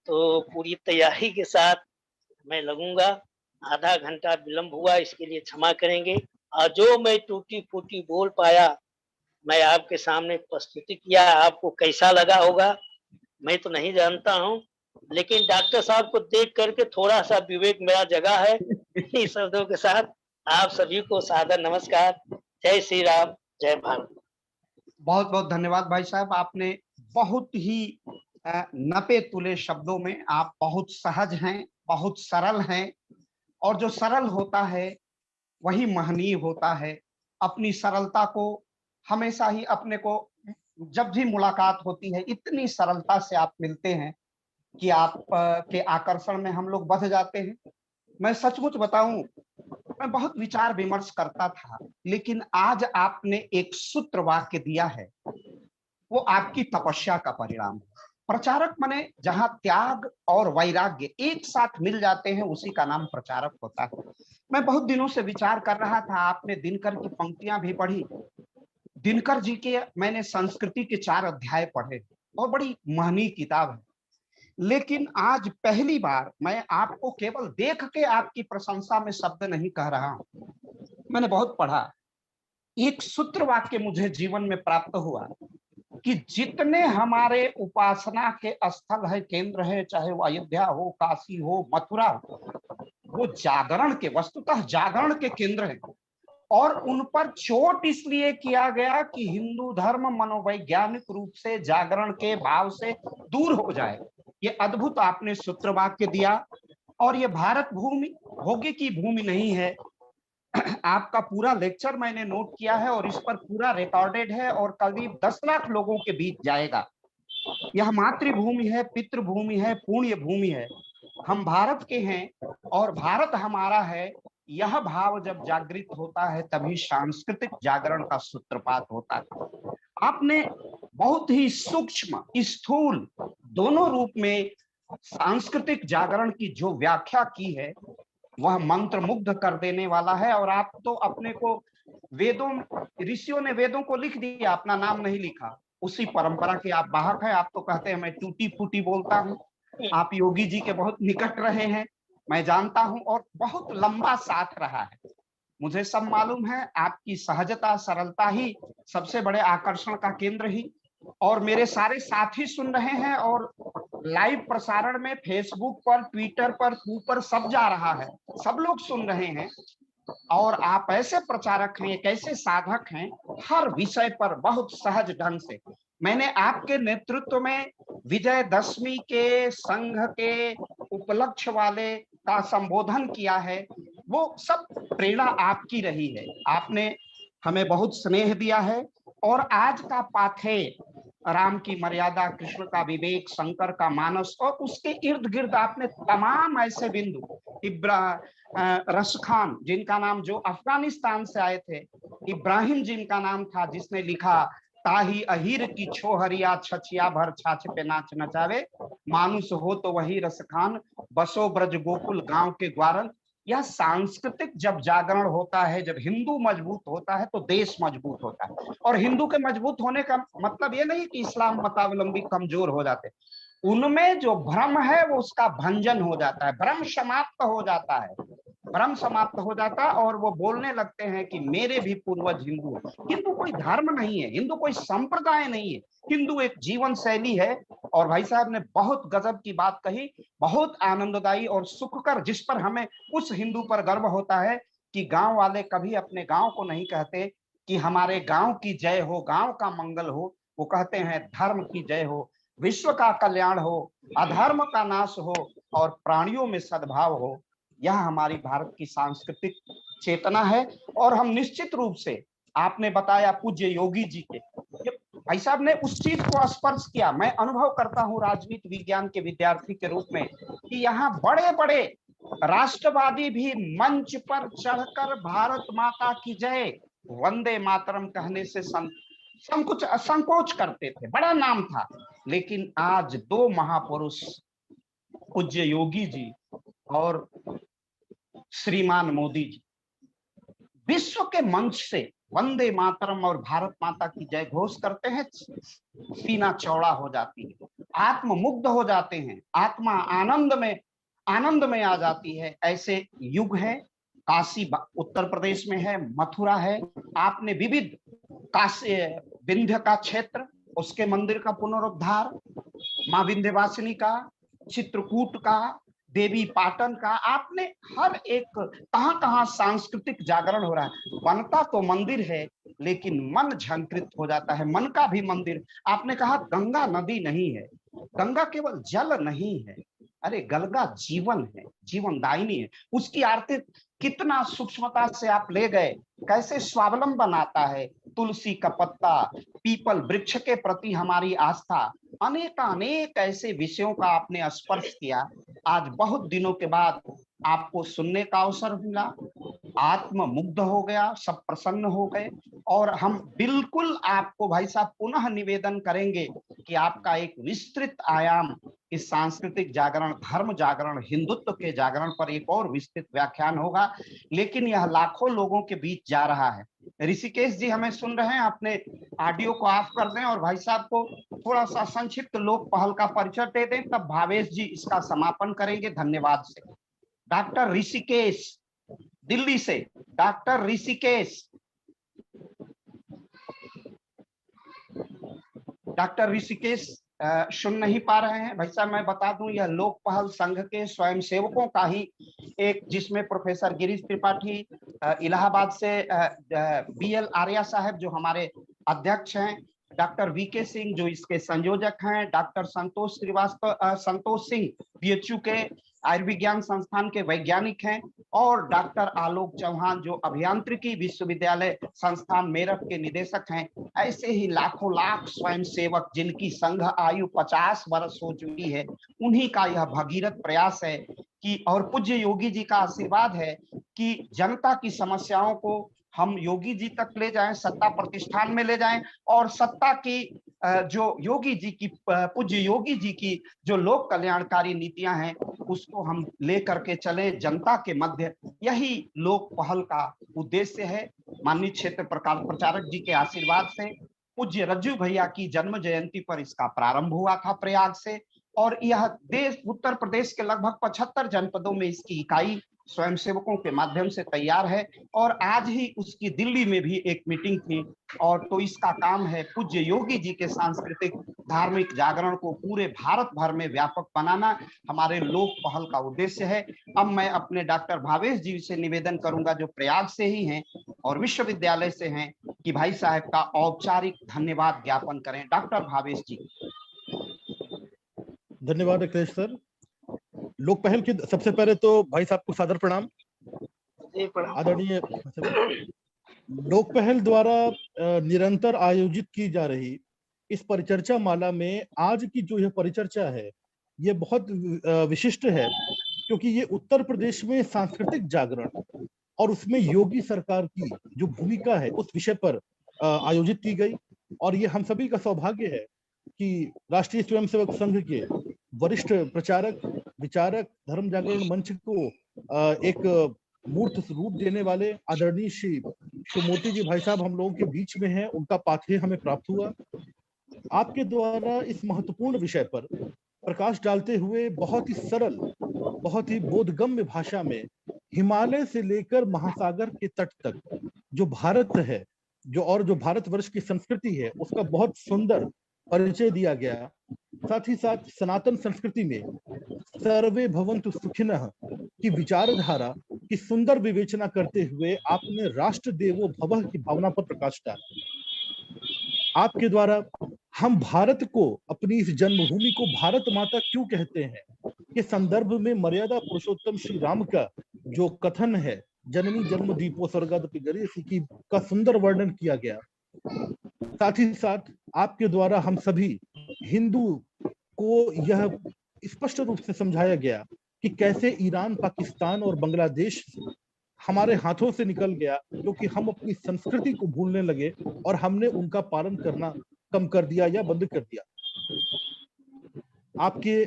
तो पूरी तैयारी के साथ मैं लगूंगा। आधा घंटा विलंब हुआ, इसके लिए क्षमा करेंगे। और जो मैं टूटी फूटी बोल पाया, मैं आपके सामने प्रस्तुति किया, आपको कैसा लगा होगा मैं तो नहीं जानता हूं, लेकिन डॉक्टर साहब को देख करके थोड़ा सा विवेक मेरा जगा है। इस शब्दों के साथ आप सभी को सादर नमस्कार। जय श्री राम, जय भारत। बहुत बहुत धन्यवाद भाई साहब, आपने बहुत ही नपे तुले शब्दों में, आप बहुत सहज हैं, बहुत सरल हैं, और जो सरल होता है वही महनीय होता है। अपनी सरलता को हमेशा ही, अपने को जब भी मुलाकात होती है, इतनी सरलता से आप मिलते हैं कि आप के आकर्षण में हम लोग बध जाते हैं। मैं सचमुच बताऊं, मैं बहुत विचार विमर्श करता था, लेकिन आज आपने एक सूत्र वाक्य दिया है, वो आपकी तपस्या का परिणाम है। प्रचारक माने जहां त्याग और वैराग्य एक साथ मिल जाते हैं, उसी का नाम प्रचारक होता है। मैं बहुत दिनों से विचार कर रहा था, आपने दिनकर की पंक्तियां भी पढ़ी। दिनकर जी के मैंने संस्कृति के 4 अध्याय पढ़े, बहुत बड़ी महनीय किताब है। लेकिन आज पहली बार मैं आपको केवल देख के आपकी प्रशंसा में शब्द नहीं कह रहा हूं, मैंने बहुत पढ़ा। एक सूत्र वाक्य मुझे जीवन में प्राप्त हुआ कि जितने हमारे उपासना के स्थल है, केंद्र है, चाहे वो अयोध्या हो, काशी हो, मथुरा हो, वो जागरण के, वस्तुतः जागरण के केंद्र हैं। और उन पर चोट इसलिए किया गया कि हिंदू धर्म मनोवैज्ञानिक रूप से जागरण के भाव से दूर हो जाए। ये अद्भुत आपने सूत्र वाक्य दिया। और ये भारत भूमि भोगी की भूमि नहीं है। आपका पूरा लेक्चर मैंने नोट किया है और इस पर पूरा रिकॉर्डेड है और करीब 10 लाख लोगों के बीच जाएगा। यह मातृभूमि है, पितृभूमि है, पुण्य भूमि है। हम भारत के हैं और भारत हमारा है। यह भाव जब जागृत होता है तभी सांस्कृतिक जागरण का सूत्रपात होता है। आपने बहुत ही सूक्ष्म, स्थूल दोनों रूप में सांस्कृतिक जागरण की जो व्याख्या की है वह मंत्र मुग्ध कर देने वाला है। और आप तो अपने को वेदों, ऋषियों ने वेदों को लिख दिया, अपना नाम नहीं लिखा। उसी परंपरा के आप वाहक हैं। आप तो कहते हैं मैं टूटी फूटी बोलता हूँ। आप योगी जी के बहुत निकट रहे हैं, मैं जानता हूं, और बहुत लंबा साथ रहा है। मुझे सब मालूम है। आपकी सहजता, सरलता ही सबसे बड़े आकर्षण का केंद्र ही। और मेरे सारे साथी सुन रहे हैं और लाइव प्रसारण में फेसबुक पर, ट्विटर पर, ऊपर सब जा रहा है, सब लोग सुन रहे हैं। और आप ऐसे प्रचारक हैं, एक ऐसे साधक हैं, हर विषय पर बहुत सहज ढंग से। मैंने आपके नेतृत्व में विजयदशमी के संघ के उपलक्ष्य वाले का संबोधन किया है, वो सब प्रेरणा आपकी रही है। आपने हमें बहुत स्नेह दिया है। और आज का पाथेय, राम की मर्यादा, कृष्ण का विवेक, शंकर का मानस, और उसके इर्द गिर्द आपने तमाम ऐसे बिंदु, रश खान जिनका नाम, जो अफगानिस्तान से आए थे, इब्राहिम जिनका नाम था, जिसने लिखा ताही अहीर की छोहरिया छछिया भर छाछ पे नाच नचावे, मानुष हो तो वही रस खान, बसो ब्रज गोकुल गांव के ग्वारन। यह सांस्कृतिक जब जागरण होता है, जब हिंदू मजबूत होता है तो देश मजबूत होता है। और हिंदू के मजबूत होने का मतलब ये नहीं कि इस्लाम मतावलंबी कमजोर हो जाते, उनमें जो भ्रम है वो उसका भंजन हो जाता है, भ्रम समाप्त हो जाता है, भ्रम समाप्त हो जाता है। और वो बोलने लगते हैं कि मेरे भी पूर्वज हिंदू हैं। हिंदू कोई धर्म नहीं है, हिंदू कोई संप्रदाय नहीं है, हिंदू एक जीवन शैली है। और भाई साहब ने बहुत गजब की बात कही, बहुत आनंददायी और सुखकर, जिस पर हमें उस हिंदू पर गर्व होता है कि गांव वाले कभी अपने गांव को नहीं कहते कि हमारे गांव की जय हो, गांव का मंगल हो। वो कहते हैं धर्म की जय हो, विश्व का कल्याण हो, अधर्म का नाश हो और प्राणियों में सद्भाव हो। यह हमारी भारत की सांस्कृतिक चेतना है। और हम निश्चित रूप से, आपने बताया पूज्य योगी जी के, भाई साहब ने उस चीज को स्पर्श किया। मैं अनुभव करता हूं राजनीति विज्ञान के विद्यार्थी के रूप में कि यहाँ बड़े बड़े राष्ट्रवादी भी मंच पर चढ़कर भारत माता की जय, वंदे मातरम कहने से संकोच करते थे, बड़ा नाम था। लेकिन आज दो महापुरुष, पूज्य योगी जी और श्रीमान मोदी जी, विश्व के मंच से वंदे मातरम और भारत माता की जय घोष करते हैं, सीना चौड़ा हो जाती है, आत्ममुग्ध हो जाते हैं, आत्मा आनंद में आ जाती है। ऐसे युग है। काशी उत्तर प्रदेश में है, मथुरा है। आपने विविध काशी, विंध्य का क्षेत्र, उसके मंदिर का पुनरुद्धार, मां विंध्यवासिनी का, चित्रकूट का, देवी पाटन का, आपने हर एक कहां कहां सांस्कृतिक जागरण हो रहा है। बनता तो मंदिर है लेकिन मन झंकृत हो जाता है, मन का भी मंदिर। आपने कहा गंगा नदी नहीं है, गंगा केवल जल नहीं है, अरे गंगा जीवन है, जीवनदायिनी है। उसकी आरती कितना सूक्ष्मता से आप ले गए, कैसे स्वावलंबन बनाता है। तुलसी का पत्ता, पीपल वृक्ष के प्रति हमारी आस्था, अनेक ऐसे विषयों का आपने स्पर्श किया। आज बहुत दिनों के बाद आपको सुनने का अवसर मिला, आत्म मुग्ध हो गया, सब प्रसन्न हो गए। और हम बिल्कुल आपको भाई साहब पुनः निवेदन करेंगे कि आपका एक विस्तृत आयाम इस सांस्कृतिक जागरण, धर्म जागरण, हिंदुत्व के जागरण पर एक और विस्तृत व्याख्यान होगा। लेकिन यह लाखों लोगों के बीच जा रहा है। ऋषिकेश जी हमें सुन रहे हैं, अपने ऑडियो को ऑफ कर दें और भाई साहब को थोड़ा सा संक्षिप्त लोक पहल का परिचय दे दें, तब भावेश जी इसका समापन करेंगे। धन्यवाद से। डॉक्टर ऋषिकेश, दिल्ली से डॉक्टर ऋषिकेश। डॉक्टर ऋषिकेश सुन नहीं पा रहे हैं। भाई साहब मैं बता दूं, यह लोक पहल संघ के स्वयंसेवकों का ही एक, जिसमें प्रोफेसर गिरीश त्रिपाठी इलाहाबाद से, BL आर्या साहब जो हमारे अध्यक्ष हैं, डॉक्टर वीके सिंह जो इसके संयोजक हैं, डॉक्टर संतोष सिंह बीएचयू के आयुर्विज्ञान संस्थान के वैज्ञानिक हैं, और डॉक्टर आलोक चौहान जो अभियांत्रिकी विश्वविद्यालय संस्थान मेरठ के निदेशक हैं। ऐसे ही लाखों लाख स्वयंसेवक जिनकी संघ आयु 50 वर्ष हो चुकी है, उन्हीं का यह भगीरथ प्रयास है कि, और पूज्य योगी जी का आशीर्वाद है कि जनता की समस्याओं को हम योगी जी तक ले जाएं, सत्ता प्रतिष्ठान में ले जाएं, और सत्ता की जो योगी जी की, पूज्य योगी जी की जो लोक कल्याणकारी नीतियां हैं उसको हम लेकर के चले जनता के मध्य। यही लोक पहल का उद्देश्य है। माननीय क्षेत्र प्रचारक जी के आशीर्वाद से पूज्य रज्जू भैया की जन्म जयंती पर इसका प्रारंभ हुआ था प्रयाग से, और यह देश उत्तर प्रदेश के लगभग 75 जनपदों में इसकी इकाई स्वयंसेवकों के माध्यम से तैयार है, और आज ही उसकी दिल्ली में भी एक मीटिंग थी। और तो इसका काम है पूज्य योगी जी के सांस्कृतिक धार्मिक जागरण को पूरे भारत भर में व्यापक बनाना, हमारे लोक पहल का उद्देश्य है। अब मैं अपने डॉक्टर भावेश जी से निवेदन करूंगा, जो प्रयाग से ही हैं और विश्वविद्यालय से हैं, कि भाई साहब का औपचारिक धन्यवाद ज्ञापन करें। डॉक्टर भावेश जी। धन्यवाद अखिलेश सर। लोक पहल की सबसे पहले तो भाई साहब को सादर प्रणाम। आदरणीय लोक पहल द्वारा निरंतर आयोजित की जा रही इस परिचर्चा माला में आज की जो यह परिचर्चा है ये बहुत विशिष्ट है, क्योंकि ये उत्तर प्रदेश में सांस्कृतिक जागरण और उसमें योगी सरकार की जो भूमिका है उस विषय पर आयोजित की गई। और ये हम सभी का सौभाग्य है कि राष्ट्रीय स्वयंसेवक संघ के वरिष्ठ प्रचारक, विचारक, धर्म जागरण मंच को एक मूर्त रूप देने वाले आदरणीय श्री मोती जी भाई साहब हम लोगों के बीच में हैं, उनका पाथेय हमें प्राप्त हुआ। आपके द्वारा इस महत्वपूर्ण विषय पर प्रकाश डालते हुए बहुत ही सरल, बहुत ही बोधगम्य भाषा में हिमालय से लेकर महासागर के तट तक जो भारत है, जो भारतवर्ष की संस्कृति है, उसका बहुत सुंदर परिचय दिया गया। साथ ही साथ सनातन संस्कृति में सर्वे भवन्तु सुखिनः की विचारधारा की सुंदर विवेचना करते हुए आपने राष्ट्र देवो भवः की भावना पर प्रकाश डाला। आपके द्वारा हम भारत को, अपनी इस जन्मभूमि को भारत माता क्यों कहते हैं के संदर्भ में मर्यादा पुरुषोत्तम श्री राम का जो कथन है, जननी जन्म दीपो स्वर्गादपि गरीयसी की, का सुंदर वर्णन किया गया। साथ ही साथ आपके द्वारा हम सभी हिंदू को यह स्पष्ट रूप से समझाया गया कि कैसे ईरान, पाकिस्तान और बांग्लादेश हमारे हाथों से निकल गया, क्योंकि हम अपनी संस्कृति को भूलने लगे और हमने उनका पालन करना कम कर दिया या बंद कर दिया। आपके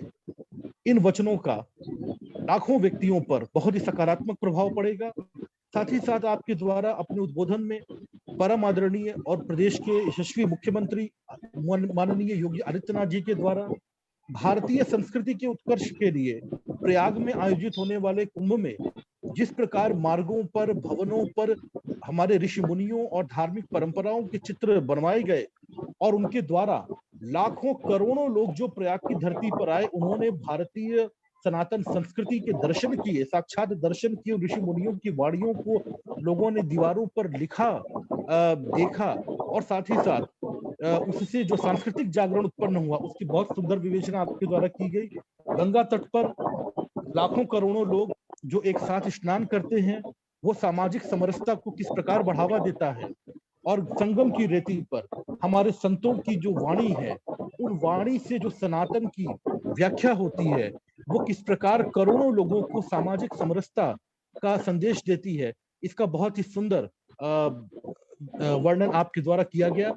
इन वचनों का लाखों व्यक्तियों पर बहुत ही सकारात्मक प्रभाव पड़ेगा। साथ ही साथ आपके द्वारा अपने उद्बोधन में परम आदरणीय और प्रदेश के यशस्वी मुख्यमंत्री माननीय योगी आदित्यनाथ जी के द्वारा भारतीय संस्कृति के उत्कर्ष के लिए प्रयाग में आयोजित होने वाले कुंभ में जिस प्रकार मार्गों पर, भवनों पर हमारे ऋषि मुनियों और धार्मिक परंपराओं के चित्र बनवाए गए और उनके द्वारा लाखों करोड़ों लोग जो प्रयाग की धरती पर आए, उन्होंने भारतीय सनातन संस्कृति के दर्शन किए, साक्षात दर्शन किए। ऋषि मुनियों की वाणियों को लोगों ने दीवारों पर लिखा, देखा, और साथ ही साथ उससे जो सांस्कृतिक जागरण उत्पन्न हुआ उसकी बहुत सुंदर विवेचना आपके द्वारा की गई। गंगा तट पर लाखों करोड़ों लोग जो एक साथ स्नान करते हैं, वो सामाजिक समरसता को किस प्रकार बढ़ावा देता है, और संगम की रेती पर हमारे संतों की जो वाणी है, उन वाणी से जो सनातन की व्याख्या होती है, वो किस प्रकार करोड़ों लोगों को सामाजिक समरसता का संदेश देती है, इसका बहुत ही सुंदर वर्णन आपके द्वारा किया गया।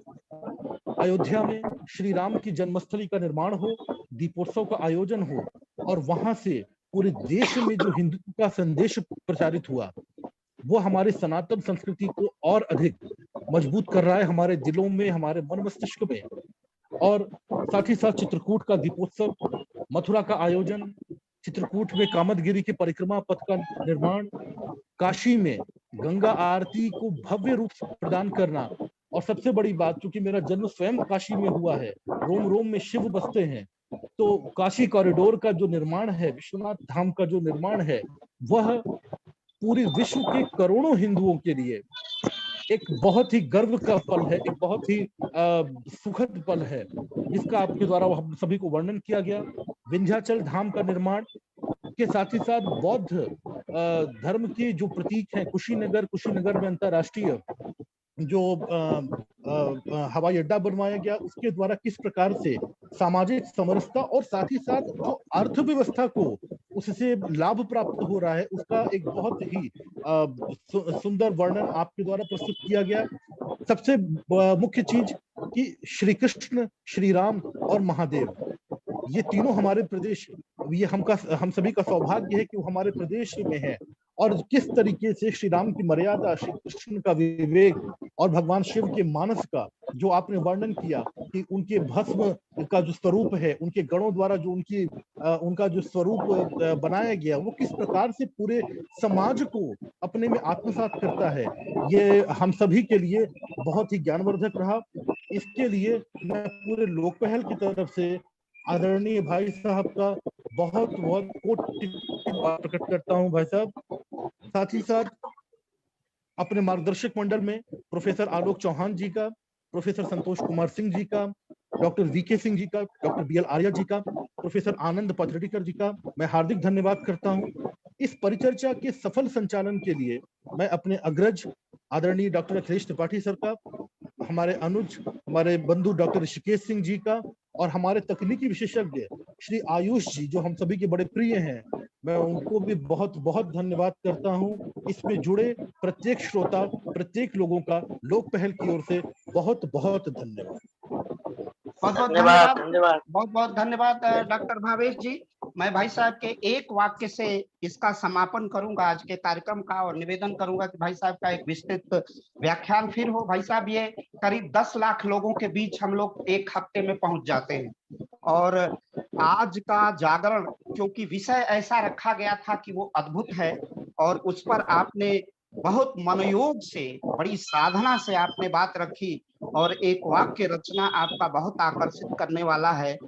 अयोध्या में श्री राम की जन्मस्थली का निर्माण हो, दीपोत्सव का आयोजन हो, और वहां से पूरे देश में जो हिंदुत्व का संदेश प्रचारित हुआ, वो हमारे सनातन संस्कृति को और अधिक मजबूत कर रहा है हमारे दिलों में, हमारे मन मस्तिष्क में। और साथ ही साथ चित्रकूट का दीपोत्सव, मथुरा का आयोजन, चित्रकूट में कामदगिरी के परिक्रमा पथ का निर्माण, काशी में गंगा आरती को भव्य रूप प्रदान करना, और सबसे बड़ी बात, क्योंकि मेरा जन्म स्वयं काशी में हुआ है, रोम रोम में शिव बसते हैं, तो काशी कॉरिडोर का जो निर्माण है, विश्वनाथ धाम का जो निर्माण है, वह पूरे विश्व के करोड़ों हिंदुओं के लिए एक बहुत ही गर्व का पल है, एक बहुत ही सुखद पल है जिसका आपके द्वारा हम सभी को वर्णन किया गया। विंध्याचल धाम का निर्माण के साथ ही साथ बौद्ध धर्म के जो प्रतीक हैं, कुशीनगर में अंतरराष्ट्रीय जो हवाई अड्डा बनवाया गया, उसके द्वारा किस प्रकार से सामाजिक समरसता और साथ ही साथ जो अर्थव्यवस्था को उससे लाभ प्राप्त हो रहा है, उसका एक बहुत ही सुंदर वर्णन आपके द्वारा प्रस्तुत किया गया। सबसे मुख्य चीज कि श्री कृष्ण, श्री राम और महादेव, ये तीनों हमारे प्रदेश, ये हम सभी का सौभाग्य है कि वो हमारे प्रदेश में है। और किस तरीके से श्री राम की मर्यादा, श्री कृष्ण का विवेक और भगवान शिव के मानस का जो आपने वर्णन किया कि उनके भस्म का जो स्वरूप है, उनके गणों द्वारा जो उनका जो स्वरूप बनाया गया, वो किस प्रकार से पूरे समाज को अपने में आत्मसात करता है, ये हम सभी के लिए बहुत ही ज्ञानवर्धक रहा। इसके लिए मैं पूरे लोक पहल की तरफ से आदरणीय भाई साहब का बहुत बहुत कोटि प्रकट करता हूं भाई साहब। साथ ही साथ अपने मार्गदर्शक मंडल में प्रोफेसर आलोक चौहान जी का, प्रोफेसर संतोष कुमार सिंह जी का, डॉक्टर वीके सिंह जी का, डॉक्टर बीएल आर्या जी का, प्रोफेसर आनंद पथरेडीकर जी का मैं हार्दिक धन्यवाद करता हूं। इस परिचर्चा के सफल संचालन के लिए मैं अपने अग्रज आदरणीय डॉक्टर अखिलेश त्रिपाठी सर का, हमारे अनुज, हमारे बंधु डॉक्टर ऋषिकेश सिंह जी का और हमारे तकनीकी विशेषज्ञ श्री आयुष जी, जो हम सभी के बड़े प्रिय हैं, मैं उनको भी बहुत बहुत धन्यवाद करता हूं। इसमें जुड़े प्रत्येक श्रोता, प्रत्येक लोगों का लोक पहल की ओर से बहुत बहुत धन्यवाद। बहुत बहुत धन्यवाद डॉक्टर भावेश जी। मैं भाई साहब के एक वाक्य से इसका समापन करूंगा आज के कार्यक्रम का, और निवेदन करूंगा कि भाई साहब का एक विस्तृत व्याख्यान फिर हो। भाई साहब, ये करीब 10 लाख लोगों के बीच हम लोग एक हफ्ते में पहुंच जाते हैं, और आज का जागरण, क्योंकि विषय ऐसा रखा गया था कि वो अद्भुत है, और उस पर आपने बहुत मनोयोग से, बड़ी साधना से आपने बात रखी, और एक वाक्य रचना आपका बहुत आकर्षित करने वाला है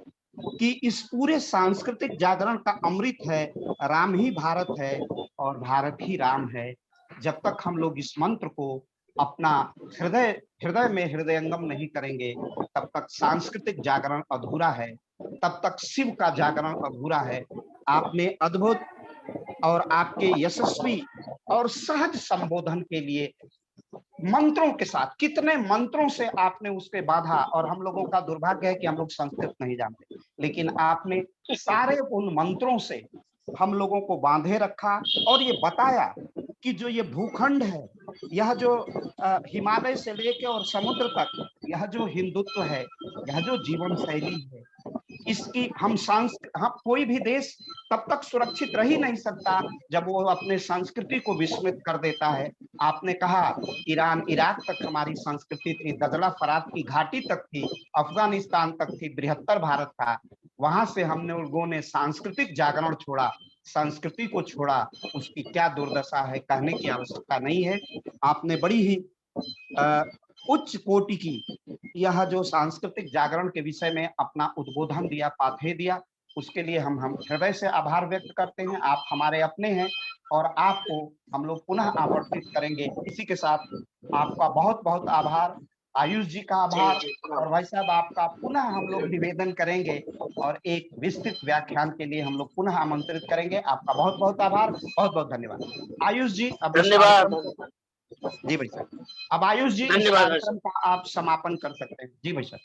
कि इस पूरे सांस्कृतिक जागरण का अमृत है, राम ही भारत है और भारत ही राम है। जब तक हम लोग इस मंत्र को अपना हृदय में हृदयंगम नहीं करेंगे, तब तक सांस्कृतिक जागरण अधूरा है, तब तक शिव का जागरण अधूरा है। आपने अद्भुत और आपके यशस्वी और सहज संबोधन के लिए मंत्रों के साथ, कितने मंत्रों से आपने उसके बाधा, और हम लोगों का दुर्भाग्य है कि हम लोग संस्कृत नहीं जानते, लेकिन आपने सारे उन मंत्रों से हम लोगों को बांधे रखा और ये बताया कि जो ये भूखंड है, यह जो हिमालय से लेके और समुद्र तक, यह जो हिंदुत्व है, यह जो जीवन शैली है, इसकी हम कोई भी देश तब तक सुरक्षित रह ही नहीं सकता जब वो अपने संस्कृति को विस्मृत कर देता है। आपने कहा ईरान इराक तक हमारी संस्कृति थी, दजला फरात की घाटी तक थी, अफगानिस्तान तक थी, बृहत्तर भारत था। वहां से हमने लोगों ने सांस्कृतिक जागरण छोड़ा, संस्कृति को छोड़ा। उसकी क्या दुर्दशा है कहने की आवश्यकता नहीं है। आपने बड़ी ही उच्च कोटि की यह जो सांस्कृतिक जागरण के विषय में अपना उद्बोधन दिया, पाथेय दिया, उसके लिए हम हृदय से आभार व्यक्त करते हैं। आप हमारे अपने हैं और आपको हम लोग पुनः आमंत्रित करेंगे। इसी के साथ आपका बहुत बहुत आभार, आयुष जी का आभार, और भाई साहब आपका पुनः हम लोग निवेदन करेंगे और एक विस्तृत व्याख्यान के लिए हम लोग पुनः आमंत्रित करेंगे। आपका बहुत बहुत आभार, बहुत बहुत धन्यवाद। आयुष जी धन्यवाद। जी भाई साहब, अब आयुष जी इस कार्यक्रम का आप समापन कर सकते हैं। जी भाई साहब,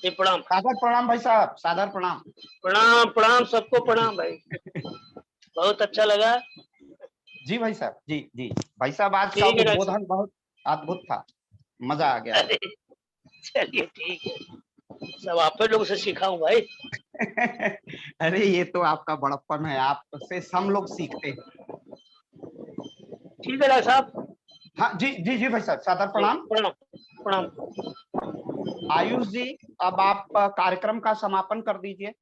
प्रणाम। प्रणाम, सादर प्रणाम भाई साहब, सादर प्रणाम। प्रणाम प्रणाम, सबको प्रणाम भाई। बहुत अच्छा लगा। जी भाई साहब, जी जी भाई साहब, आज का उद्बोधन बहुत अद्भुत था, मजा आ गया। चलिए ठीक है, सब आप लोगों से सीखा हूँ भाई। अरे ये तो आपका बड़प्पन है, आपसे हम लोग सीखते हैं। ठीक है डॉक्टर साहब। हाँ जी जी जी भाई साहब, सादर प्रणाम। प्रणाम प्रणाम। आयुष जी, अब आप कार्यक्रम का समापन कर दीजिए।